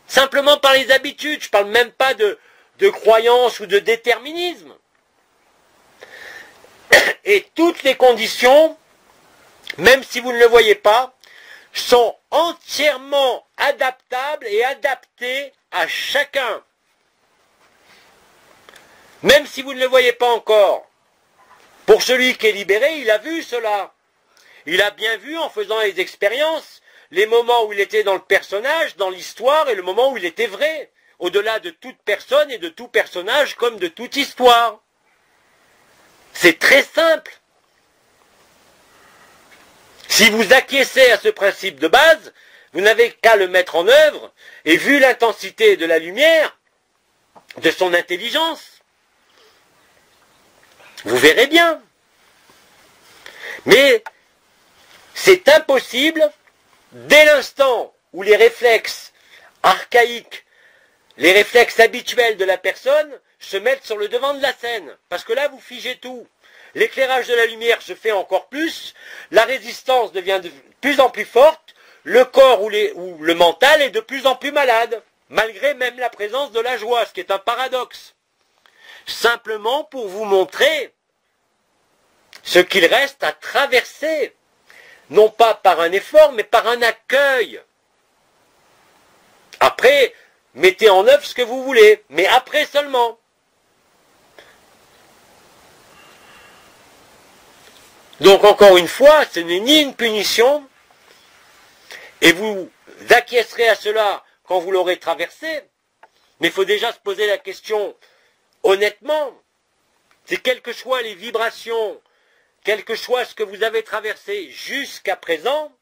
Simplement par les habitudes. Je ne parle même pas de croyance ou de déterminisme. Et toutes les conditions, même si vous ne le voyez pas, sont entièrement adaptables et adaptées à chacun. Même si vous ne le voyez pas encore. Pour celui qui est libéré, il a vu cela. Il a bien vu, en faisant les expériences, les moments où il était dans le personnage, dans l'histoire, et le moment où il était vrai, au-delà de toute personne et de tout personnage, comme de toute histoire. C'est très simple. Si vous acquiescez à ce principe de base, vous n'avez qu'à le mettre en œuvre, et vu l'intensité de la lumière, de son intelligence, vous verrez bien. Mais c'est impossible dès l'instant où les réflexes archaïques, les réflexes habituels de la personne se mettent sur le devant de la scène. Parce que là, vous figez tout. L'éclairage de la lumière se fait encore plus, la résistance devient de plus en plus forte, le corps ou le mental est de plus en plus malade, malgré même la présence de la joie, ce qui est un paradoxe. Simplement pour vous montrer ce qu'il reste à traverser, non pas par un effort, mais par un accueil. Après, mettez en œuvre ce que vous voulez, mais après seulement. Donc encore une fois, ce n'est ni une punition, et vous acquiescerez à cela quand vous l'aurez traversé, mais il faut déjà se poser la question honnêtement. C'est quelles que soient les vibrations, quel que soit ce que vous avez traversé jusqu'à présent,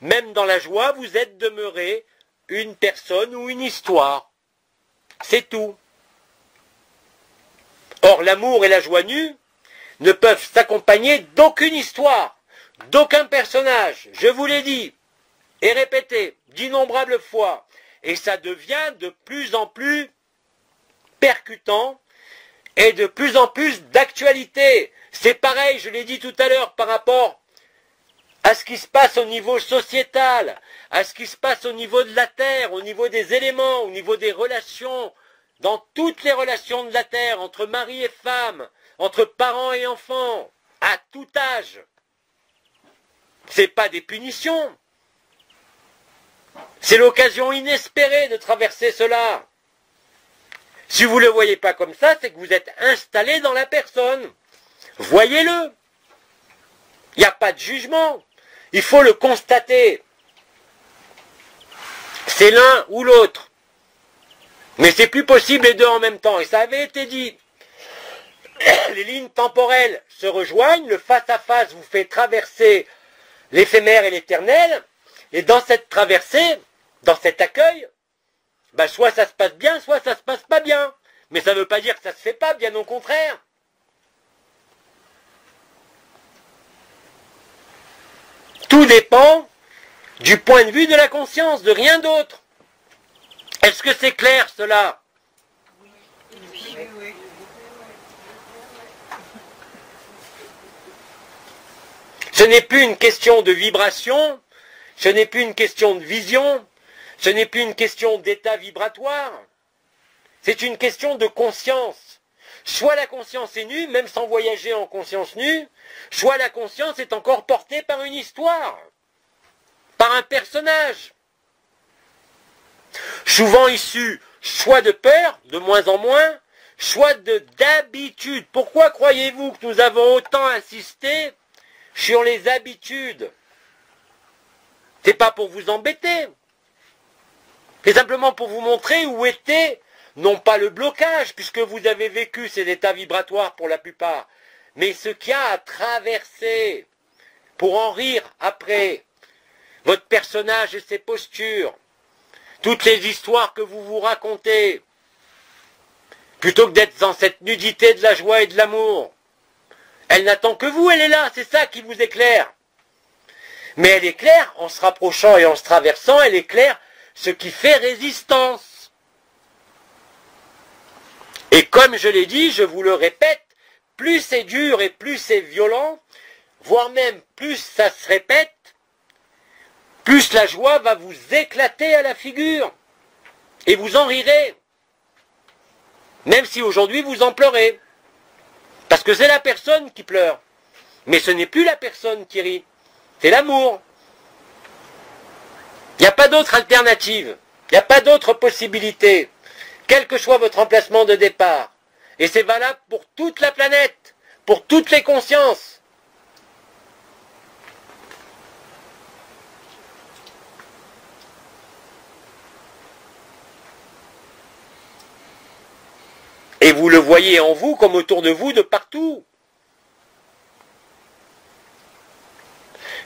même dans la joie, vous êtes demeuré une personne ou une histoire. C'est tout. Or, l'amour et la joie nue ne peuvent s'accompagner d'aucune histoire, d'aucun personnage. Je vous l'ai dit et répété d'innombrables fois. Et ça devient de plus en plus percutant et de plus en plus d'actualité. C'est pareil, je l'ai dit tout à l'heure, par rapport à ce qui se passe au niveau sociétal, à ce qui se passe au niveau de la Terre, au niveau des éléments, au niveau des relations, dans toutes les relations de la Terre, entre mari et femme, entre parents et enfants, à tout âge. Ce n'est pas des punitions. C'est l'occasion inespérée de traverser cela. Si vous ne le voyez pas comme ça, c'est que vous êtes installé dans la personne. Voyez-le. Il n'y a pas de jugement. Il faut le constater. C'est l'un ou l'autre. Mais c'est plus possible les deux en même temps. Et ça avait été dit. Les lignes temporelles se rejoignent. Le face-à-face vous fait traverser l'éphémère et l'éternel. Et dans cette traversée, dans cet accueil, soit ça se passe bien, soit ça se passe pas bien. Mais ça ne veut pas dire que ça se fait pas, bien au contraire. Tout dépend du point de vue de la conscience, de rien d'autre. Est-ce que c'est clair cela? Oui. Ce n'est plus une question de vibration, ce n'est plus une question de vision, ce n'est plus une question d'état vibratoire, c'est une question de conscience. Soit la conscience est nue, même sans voyager en conscience nue, soit la conscience est encore portée par une histoire, par un personnage, souvent issu soit de peur, de moins en moins, soit d'habitude. Pourquoi croyez-vous que nous avons autant insisté sur les habitudes? C'est pas pour vous embêter, c'est simplement pour vous montrer où était non pas le blocage, puisque vous avez vécu ces états vibratoires pour la plupart, mais ce qu'il y a à traverser pour en rire après, votre personnage et ses postures, toutes les histoires que vous vous racontez, plutôt que d'être dans cette nudité de la joie et de l'amour. Elle n'attend que vous, elle est là, c'est ça qui vous éclaire. Mais elle éclaire en se rapprochant et en se traversant, elle éclaire ce qui fait résistance. Et comme je l'ai dit, je vous le répète, plus c'est dur et plus c'est violent, voire même plus ça se répète, plus la joie va vous éclater à la figure. Et vous en rirez. Même si aujourd'hui vous en pleurez. Parce que c'est la personne qui pleure. Mais ce n'est plus la personne qui rit. C'est l'amour. Il n'y a pas d'autre alternative. Il n'y a pas d'autre possibilité. Quel que soit votre emplacement de départ. Et c'est valable pour toute la planète. Pour toutes les consciences. Et vous le voyez en vous comme autour de vous de partout.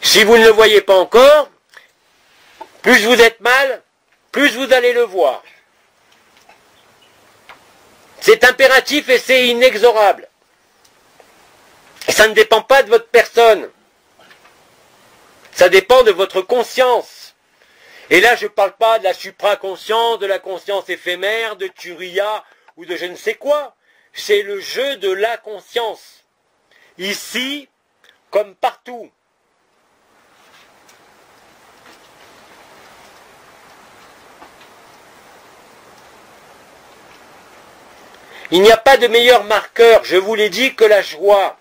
Si vous ne le voyez pas encore, plus vous êtes mal, plus vous allez le voir. C'est impératif et c'est inexorable. Et ça ne dépend pas de votre personne. Ça dépend de votre conscience. Et là, je ne parle pas de la supraconscience, de la conscience éphémère, de Turiya, ou de je ne sais quoi, c'est le jeu de la conscience. Ici, comme partout. Il n'y a pas de meilleur marqueur, je vous l'ai dit, que la joie.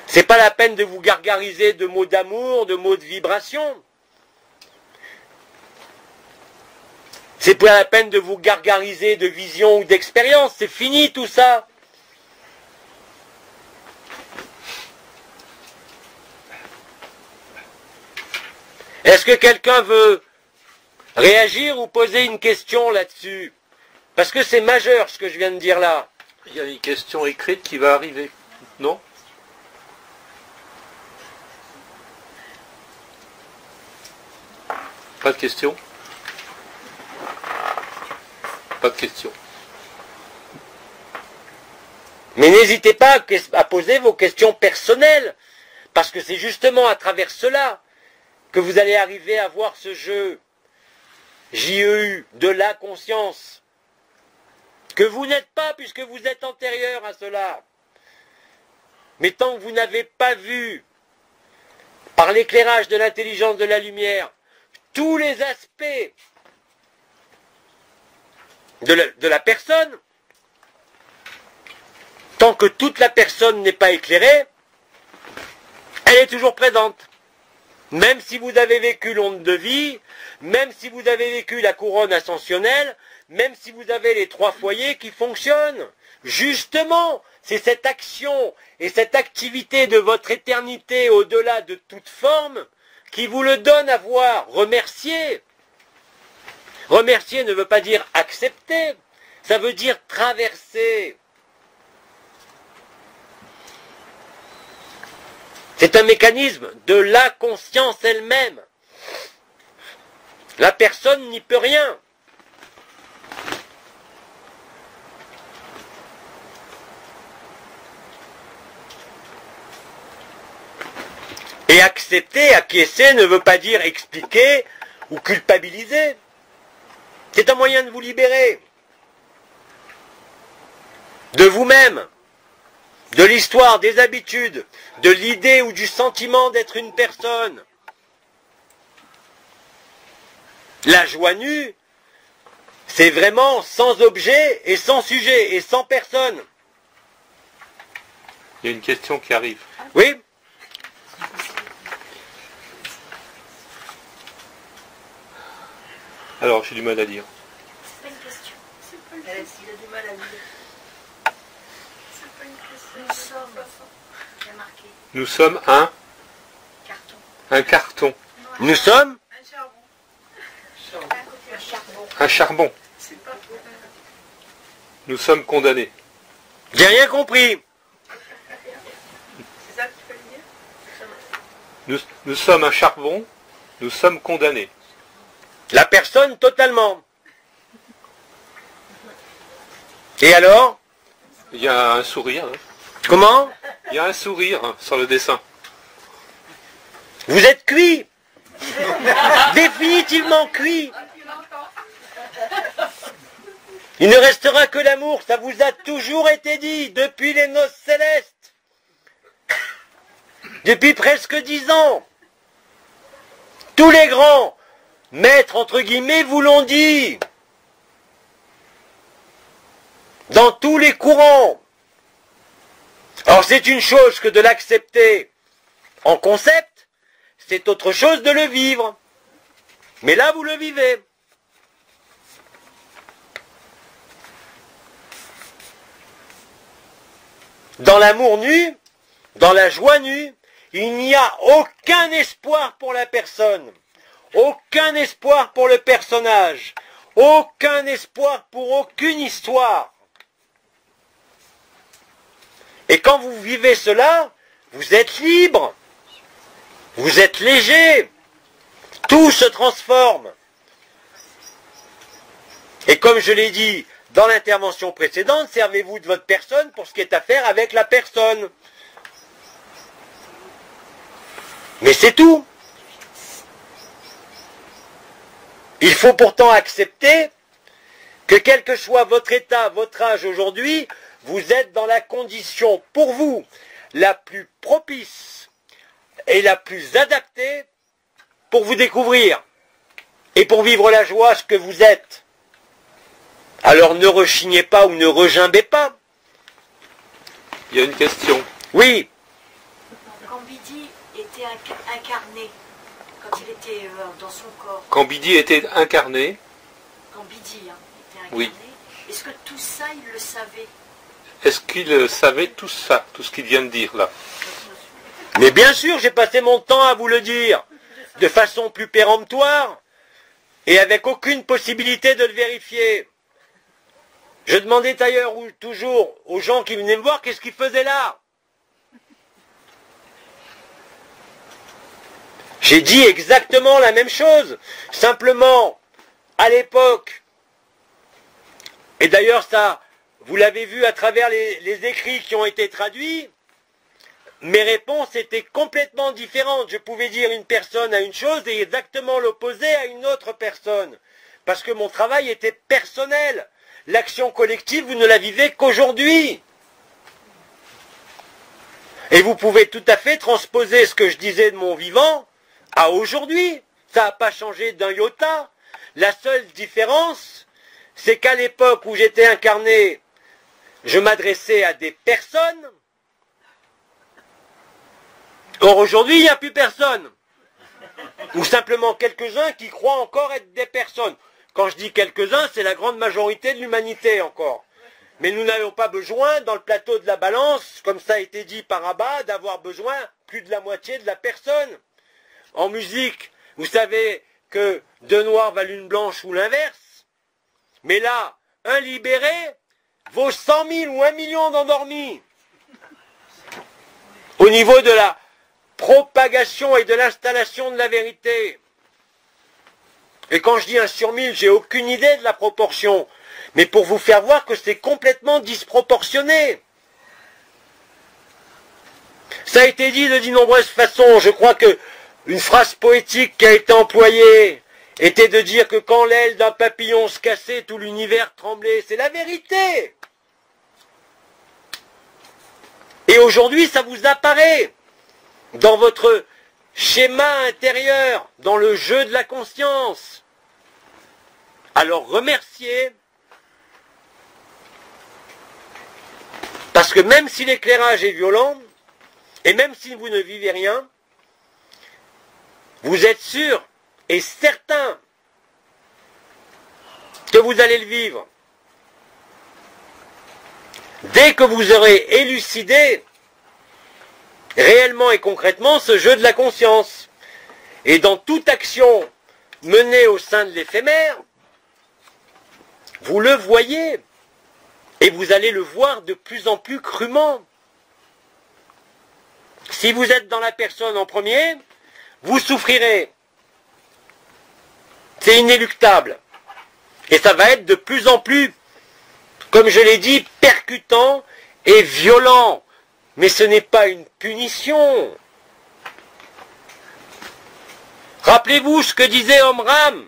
C'est pas la peine de vous gargariser de mots d'amour, de mots de vibration. C'est pas la peine de vous gargariser de vision ou d'expérience. C'est fini tout ça. Est-ce que quelqu'un veut réagir ou poser une question là-dessus? Parce que c'est majeur ce que je viens de dire là. Il y a une question écrite qui va arriver, non? Pas de question? Pas de question. Mais n'hésitez pas à poser vos questions personnelles, parce que c'est justement à travers cela que vous allez arriver à voir ce jeu JEU de la conscience, que vous n'êtes pas puisque vous êtes antérieur à cela. Mais tant que vous n'avez pas vu, par l'éclairage de l'intelligence de la lumière, tous les aspects de la personne, tant que toute la personne n'est pas éclairée, elle est toujours présente. Même si vous avez vécu l'onde de vie, même si vous avez vécu la couronne ascensionnelle, même si vous avez les 3 foyers qui fonctionnent. Justement, c'est cette action et cette activité de votre éternité au-delà de toute forme qui vous le donne à voir. Remerciez. Remercier ne veut pas dire accepter, ça veut dire traverser. C'est un mécanisme de la conscience elle-même. La personne n'y peut rien. Et accepter, acquiescer ne veut pas dire expliquer ou culpabiliser. C'est un moyen de vous libérer de vous-même, de l'histoire, des habitudes, de l'idée ou du sentiment d'être une personne. La joie nue, c'est vraiment sans objet et sans sujet et sans personne. Il y a une question qui arrive. Oui ? Alors, j'ai du mal à lire. C'est pas une question. C'est pas une Il question. a du mal à lire. C'est pas une question. Nous sommes. Il y a marqué. Nous sommes Carton. un carton, Nous sommes Un charbon. Un charbon. un charbon. C'est pas. Nous sommes condamnés. J'ai rien compris. C'est ça qu'il faut le dire? Nous sommes un charbon, nous sommes condamnés. La personne totalement. Et alors? Il y a un sourire. Hein. Comment? Il y a un sourire hein, sur le dessin. Vous êtes cuit. Définitivement cuit. Il ne restera que l'amour, ça vous a toujours été dit, depuis les noces célestes. Depuis presque 10 ans. Tous les grands maîtres, entre guillemets, vous l'ont dit. Dans tous les courants. Alors c'est une chose que de l'accepter en concept, c'est autre chose de le vivre. Mais là, vous le vivez. Dans l'amour nu, dans la joie nue, il n'y a aucun espoir pour la personne, aucun espoir pour le personnage, aucun espoir pour aucune histoire. Et quand vous vivez cela, vous êtes libre, vous êtes léger, tout se transforme. Et comme je l'ai dit dans l'intervention précédente, servez-vous de votre personne pour ce qui est à faire avec la personne. Mais c'est tout. Il faut pourtant accepter que quel que soit votre état, votre âge aujourd'hui, vous êtes dans la condition pour vous la plus propice et la plus adaptée pour vous découvrir et pour vivre la joie ce que vous êtes. Alors ne rechignez pas ou ne regimbez pas. Il y a une question. Oui. Quand Bidi était incarné, quand il était dans son corps, Quand Bidi était incarné, quand Bidi était incarné, Oui. est-ce que tout ça, il le savait? est-ce qu'il savait tout ça, tout ce qu'il vient de dire là? Mais bien sûr, j'ai passé mon temps à vous le dire, de façon plus péremptoire, et avec aucune possibilité de le vérifier. Je demandais d'ailleurs toujours aux gens qui venaient me voir qu'est-ce qu'ils faisaient là. J'ai dit exactement la même chose. Simplement, à l'époque, et d'ailleurs ça, vous l'avez vu à travers les écrits qui ont été traduits, mes réponses étaient complètement différentes. Je pouvais dire une personne à une chose et exactement l'opposé à une autre personne. Parce que mon travail était personnel. L'action collective, vous ne la vivez qu'aujourd'hui. Et vous pouvez tout à fait transposer ce que je disais de mon vivant à aujourd'hui. Ça n'a pas changé d'un iota. La seule différence, c'est qu'à l'époque où j'étais incarné, je m'adressais à des personnes. Or aujourd'hui, il n'y a plus personne. Ou simplement quelques-uns qui croient encore être des personnes. Quand je dis quelques-uns, c'est la grande majorité de l'humanité encore. Mais nous n'avons pas besoin, dans le plateau de la balance, comme ça a été dit par Abba, d'avoir besoin plus de la moitié de la personne. En musique, vous savez que deux noirs valent une blanche ou l'inverse. Mais là, un libéré vaut 100 000 ou 1 million d'endormis. Au niveau de la propagation et de l'installation de la vérité. Et quand je dis 1 sur 1000, j'ai aucune idée de la proportion. Mais pour vous faire voir que c'est complètement disproportionné. Ça a été dit de nombreuses façons. Je crois que une phrase poétique qui a été employée était de dire que quand l'aile d'un papillon se cassait, tout l'univers tremblait. C'est la vérité. Et aujourd'hui, ça vous apparaît dans votre schéma intérieur, dans le jeu de la conscience. Alors remerciez, parce que même si l'éclairage est violent, et même si vous ne vivez rien, vous êtes sûr et certain que vous allez le vivre. Dès que vous aurez élucidé réellement et concrètement ce jeu de la conscience. Et dans toute action menée au sein de l'éphémère, vous le voyez. Et vous allez le voir de plus en plus crûment. Si vous êtes dans la personne en premier, vous souffrirez. C'est inéluctable. Et ça va être de plus en plus, comme je l'ai dit, percutant et violent. Mais ce n'est pas une punition. Rappelez-vous ce que disait Omram.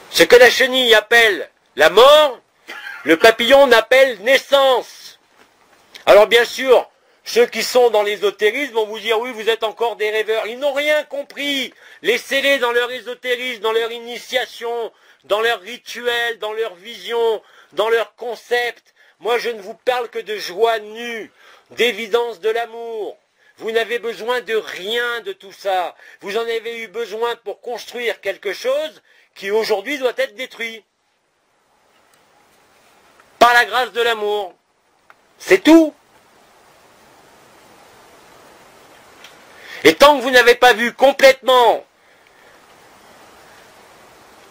Ce que la chenille appelle la mort, le papillon n'appelle naissance. Alors bien sûr, ceux qui sont dans l'ésotérisme vont vous dire, oui, vous êtes encore des rêveurs. Ils n'ont rien compris. Laissez-les dans leur ésotérisme, dans leur initiation, dans leur rituel, dans leur vision, dans leur concept. Moi, je ne vous parle que de joie nue, d'évidence de l'amour. Vous n'avez besoin de rien de tout ça. Vous en avez eu besoin pour construire quelque chose qui aujourd'hui doit être détruit. Par la grâce de l'amour. C'est tout. Et tant que vous n'avez pas vu complètement,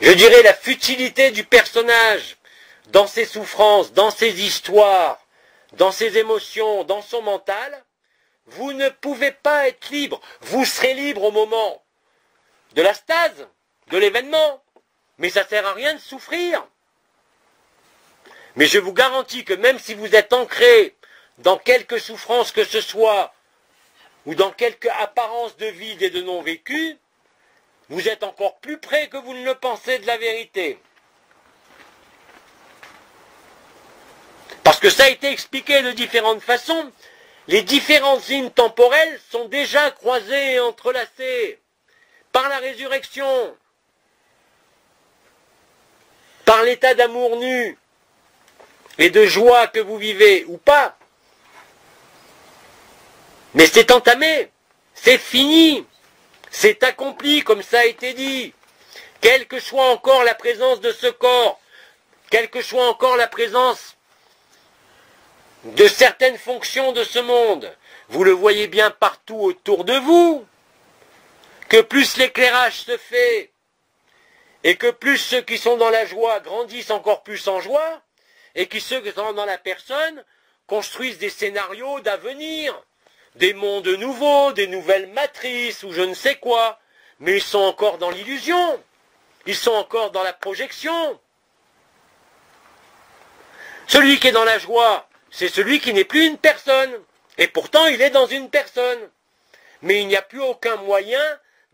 je dirais, la futilité du personnage dans ses souffrances, dans ses histoires, dans ses émotions, dans son mental, vous ne pouvez pas être libre. Vous serez libre au moment de la stase, de l'événement, mais ça ne sert à rien de souffrir. Mais je vous garantis que même si vous êtes ancré dans quelque souffrance que ce soit, ou dans quelque apparence de vide et de non-vécu, vous êtes encore plus près que vous ne le pensez de la vérité. Parce que ça a été expliqué de différentes façons. Les différentes lignes temporelles sont déjà croisées et entrelacées par la résurrection, par l'état d'amour nu et de joie que vous vivez ou pas. Mais c'est entamé, c'est fini, c'est accompli comme ça a été dit. Quelle que soit encore la présence de ce corps, quelle que soit encore la présence de certaines fonctions de ce monde, vous le voyez bien partout autour de vous, que plus l'éclairage se fait, et que plus ceux qui sont dans la joie grandissent encore plus en joie, et que ceux qui sont dans la personne construisent des scénarios d'avenir, des mondes nouveaux, des nouvelles matrices, ou je ne sais quoi, mais ils sont encore dans l'illusion, ils sont encore dans la projection. Celui qui est dans la joie, c'est celui qui n'est plus une personne, et pourtant il est dans une personne. Mais il n'y a plus aucun moyen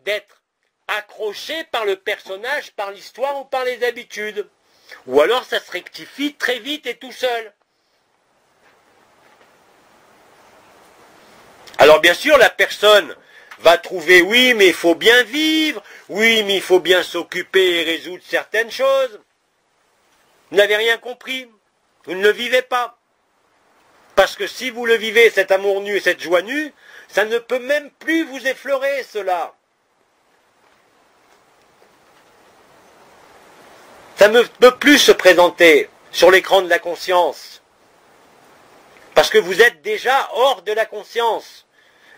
d'être accroché par le personnage, par l'histoire ou par les habitudes. Ou alors ça se rectifie très vite et tout seul. Alors bien sûr, la personne va trouver, oui, mais il faut bien vivre, oui, mais il faut bien s'occuper et résoudre certaines choses. Vous n'avez rien compris, vous ne le vivez pas. Parce que si vous le vivez, cet amour nu et cette joie nue, ça ne peut même plus vous effleurer, cela. Ça ne peut plus se présenter sur l'écran de la conscience. Parce que vous êtes déjà hors de la conscience.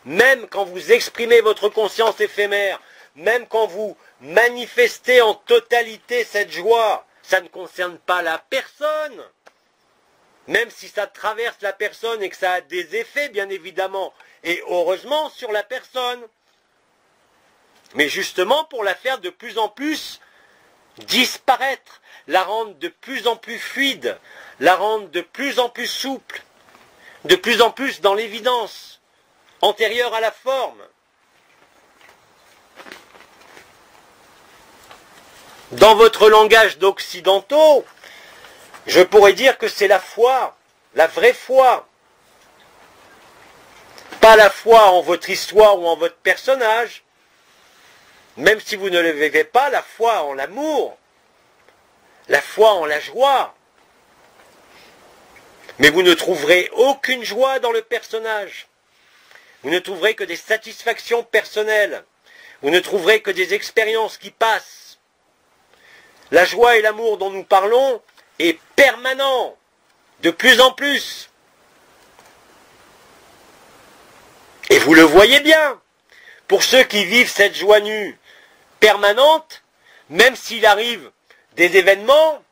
Même quand vous exprimez votre conscience éphémère, même quand vous manifestez en totalité cette joie, ça ne concerne pas la personne. Même si ça traverse la personne et que ça a des effets, bien évidemment, et heureusement sur la personne. Mais justement pour la faire de plus en plus disparaître, la rendre de plus en plus fluide, la rendre de plus en plus souple, de plus en plus dans l'évidence, antérieure à la forme. Dans votre langage d'occidentaux, je pourrais dire que c'est la foi, la vraie foi. Pas la foi en votre histoire ou en votre personnage, même si vous ne le vivez pas, la foi en l'amour, la foi en la joie. Mais vous ne trouverez aucune joie dans le personnage. Vous ne trouverez que des satisfactions personnelles. Vous ne trouverez que des expériences qui passent. La joie et l'amour dont nous parlons est permanent, de plus en plus. Et vous le voyez bien, pour ceux qui vivent cette joie nue permanente, même s'il arrive des événements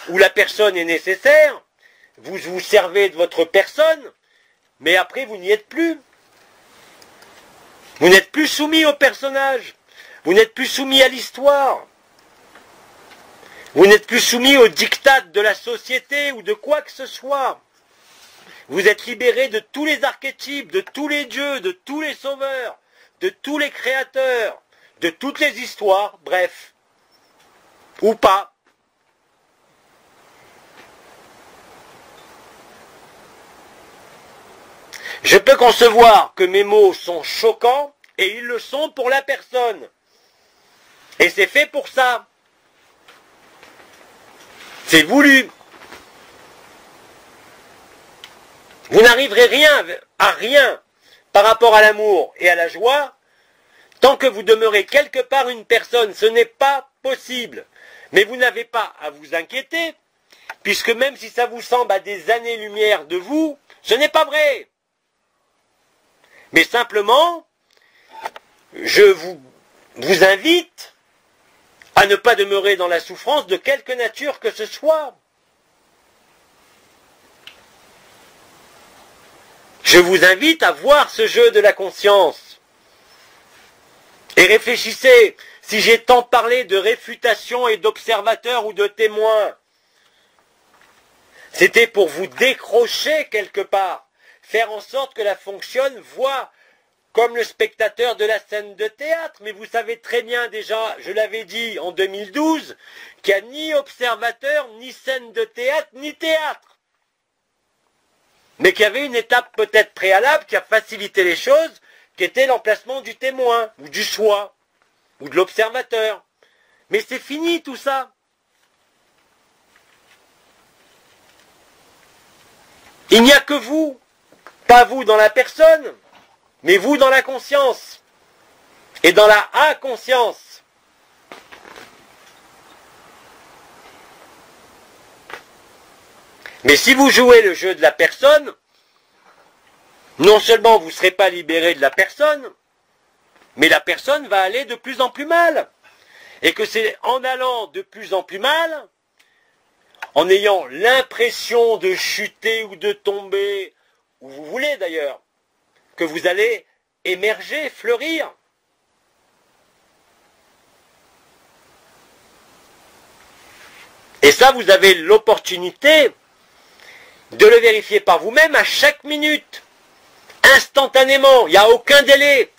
où la personne est nécessaire, vous vous servez de votre personne, mais après vous n'y êtes plus. Vous n'êtes plus soumis au personnage. Vous n'êtes plus soumis à l'histoire. Vous n'êtes plus soumis aux diktats de la société ou de quoi que ce soit. Vous êtes libéré de tous les archétypes, de tous les dieux, de tous les sauveurs, de tous les créateurs, de toutes les histoires, bref. Ou pas. Je peux concevoir que mes mots sont choquants, et ils le sont pour la personne. Et c'est fait pour ça. C'est voulu. Vous n'arriverez à rien par rapport à l'amour et à la joie tant que vous demeurez quelque part une personne. Ce n'est pas possible. Mais vous n'avez pas à vous inquiéter, puisque même si ça vous semble à des années-lumière de vous, ce n'est pas vrai. Mais simplement, je vous invite à ne pas demeurer dans la souffrance de quelque nature que ce soit. Je vous invite à voir ce jeu de la conscience. Et réfléchissez, si j'ai tant parlé de réfutation et d'observateur ou de témoin, c'était pour vous décrocher quelque part. Faire en sorte que la fonction voit comme le spectateur de la scène de théâtre. Mais vous savez très bien déjà, je l'avais dit en 2012, qu'il n'y a ni observateur, ni scène de théâtre, ni théâtre. Mais qu'il y avait une étape peut-être préalable qui a facilité les choses, qui était l'emplacement du témoin, ou du soi, ou de l'observateur. Mais c'est fini tout ça. Il n'y a que vous. Pas vous dans la personne, mais vous dans la conscience. Et dans la inconscience. Mais si vous jouez le jeu de la personne, non seulement vous ne serez pas libéré de la personne, mais la personne va aller de plus en plus mal. Et que c'est en allant de plus en plus mal, en ayant l'impression de chuter ou de tomber, où vous voulez d'ailleurs, que vous allez émerger, fleurir. Et ça, vous avez l'opportunité de le vérifier par vous-même à chaque minute, instantanément, il n'y a aucun délai.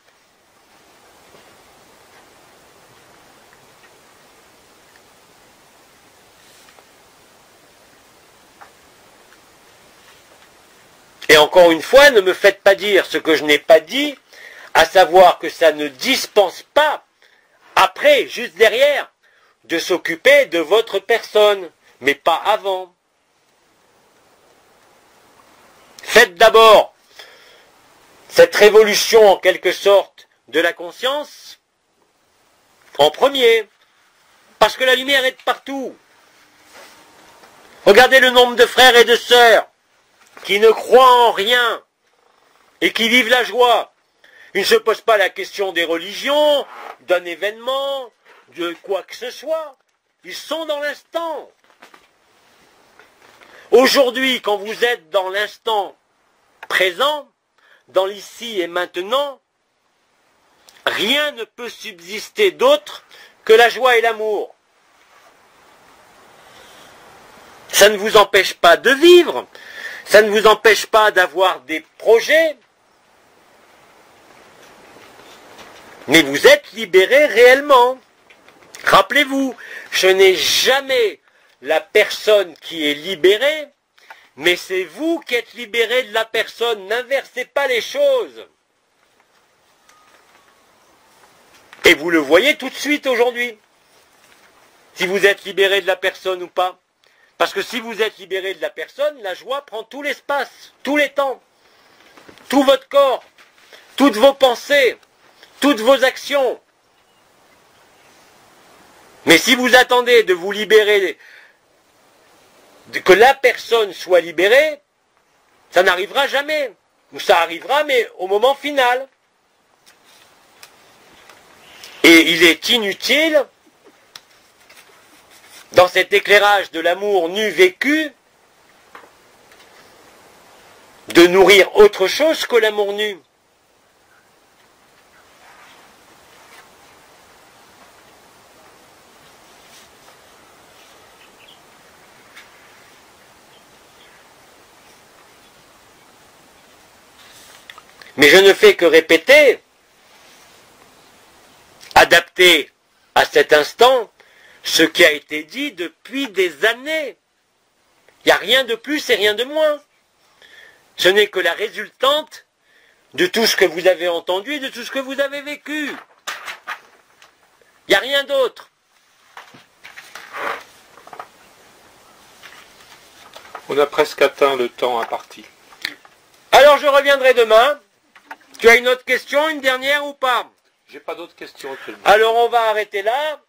Et encore une fois, ne me faites pas dire ce que je n'ai pas dit, à savoir que ça ne dispense pas, après, juste derrière, de s'occuper de votre personne, mais pas avant. Faites d'abord cette révolution en quelque sorte de la conscience en premier, parce que la lumière est de partout. Regardez le nombre de frères et de sœurs qui ne croient en rien et qui vivent la joie. Ils ne se posent pas la question des religions, d'un événement, de quoi que ce soit. Ils sont dans l'instant. Aujourd'hui, quand vous êtes dans l'instant présent, dans l'ici et maintenant, rien ne peut subsister d'autre que la joie et l'amour. Ça ne vous empêche pas de vivre, ça ne vous empêche pas d'avoir des projets, mais vous êtes libéré réellement. Rappelez-vous, ce n'est jamais la personne qui est libérée, mais c'est vous qui êtes libéré de la personne. N'inversez pas les choses. Et vous le voyez tout de suite aujourd'hui, si vous êtes libéré de la personne ou pas. Parce que si vous êtes libéré de la personne, la joie prend tout l'espace, tous les temps, tout votre corps, toutes vos pensées, toutes vos actions. Mais si vous attendez de vous libérer, que la personne soit libérée, ça n'arrivera jamais. Ou ça arrivera, mais au moment final. Et il est inutile dans cet éclairage de l'amour nu vécu, de nourrir autre chose que l'amour nu. Mais je ne fais que répéter, adapter à cet instant ce qui a été dit depuis des années. Il n'y a rien de plus et rien de moins. Ce n'est que la résultante de tout ce que vous avez entendu et de tout ce que vous avez vécu. Il n'y a rien d'autre. On a presque atteint le temps imparti. Alors je reviendrai demain. Tu as une autre question, une dernière ou pas? J'ai pas d'autres questions actuellement. Alors on va arrêter là.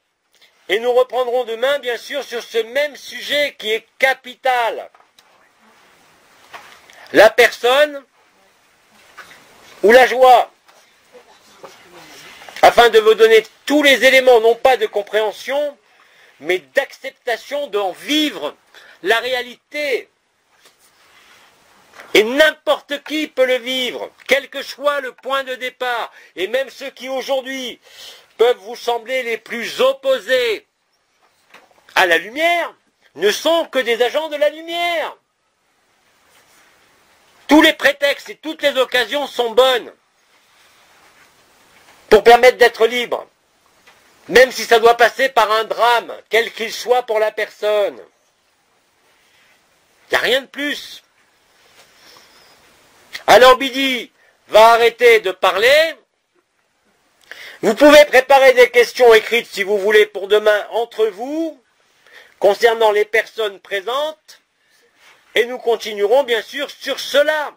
Et nous reprendrons demain, bien sûr, sur ce même sujet qui est capital. La personne ou la joie. Afin de vous donner tous les éléments, non pas de compréhension, mais d'acceptation d'en vivre la réalité. Et n'importe qui peut le vivre, quel que soit le point de départ. Et même ceux qui aujourd'hui peuvent vous sembler les plus opposés à la lumière, ne sont que des agents de la lumière. Tous les prétextes et toutes les occasions sont bonnes pour permettre d'être libre, même si ça doit passer par un drame, quel qu'il soit pour la personne. Il n'y a rien de plus. Alors Bidi va arrêter de parler. Vous pouvez préparer des questions écrites si vous voulez pour demain entre vous, concernant les personnes présentes, et nous continuerons bien sûr sur cela,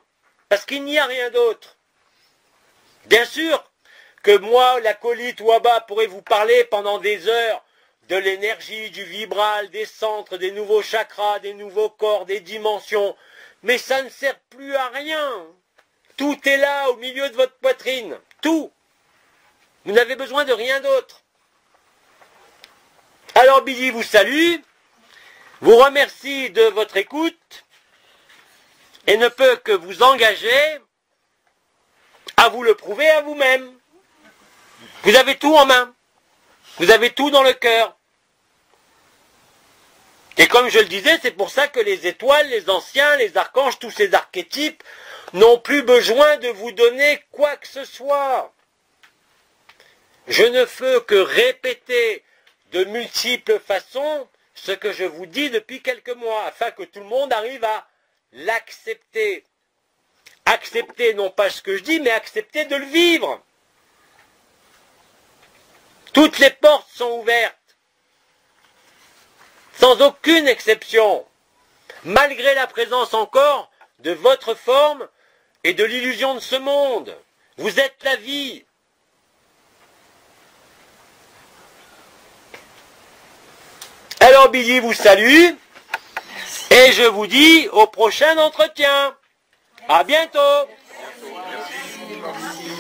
parce qu'il n'y a rien d'autre. Bien sûr que moi, l'acolyte Waba, pourrait vous parler pendant des heures de l'énergie, du vibral, des centres, des nouveaux chakras, des nouveaux corps, des dimensions, mais ça ne sert plus à rien. Tout est là, au milieu de votre poitrine, tout. Vous n'avez besoin de rien d'autre. Alors Bidi vous salue, vous remercie de votre écoute et ne peut que vous engager à vous le prouver à vous-même. Vous avez tout en main, vous avez tout dans le cœur. Et comme je le disais, c'est pour ça que les étoiles, les anciens, les archanges, tous ces archétypes n'ont plus besoin de vous donner quoi que ce soit. Je ne fais que répéter de multiples façons ce que je vous dis depuis quelques mois, afin que tout le monde arrive à l'accepter. Accepter non pas ce que je dis, mais accepter de le vivre. Toutes les portes sont ouvertes, sans aucune exception, malgré la présence encore de votre forme et de l'illusion de ce monde. Vous êtes la vie. Alors Billy vous salue et je vous dis au prochain entretien. À bientôt. Merci.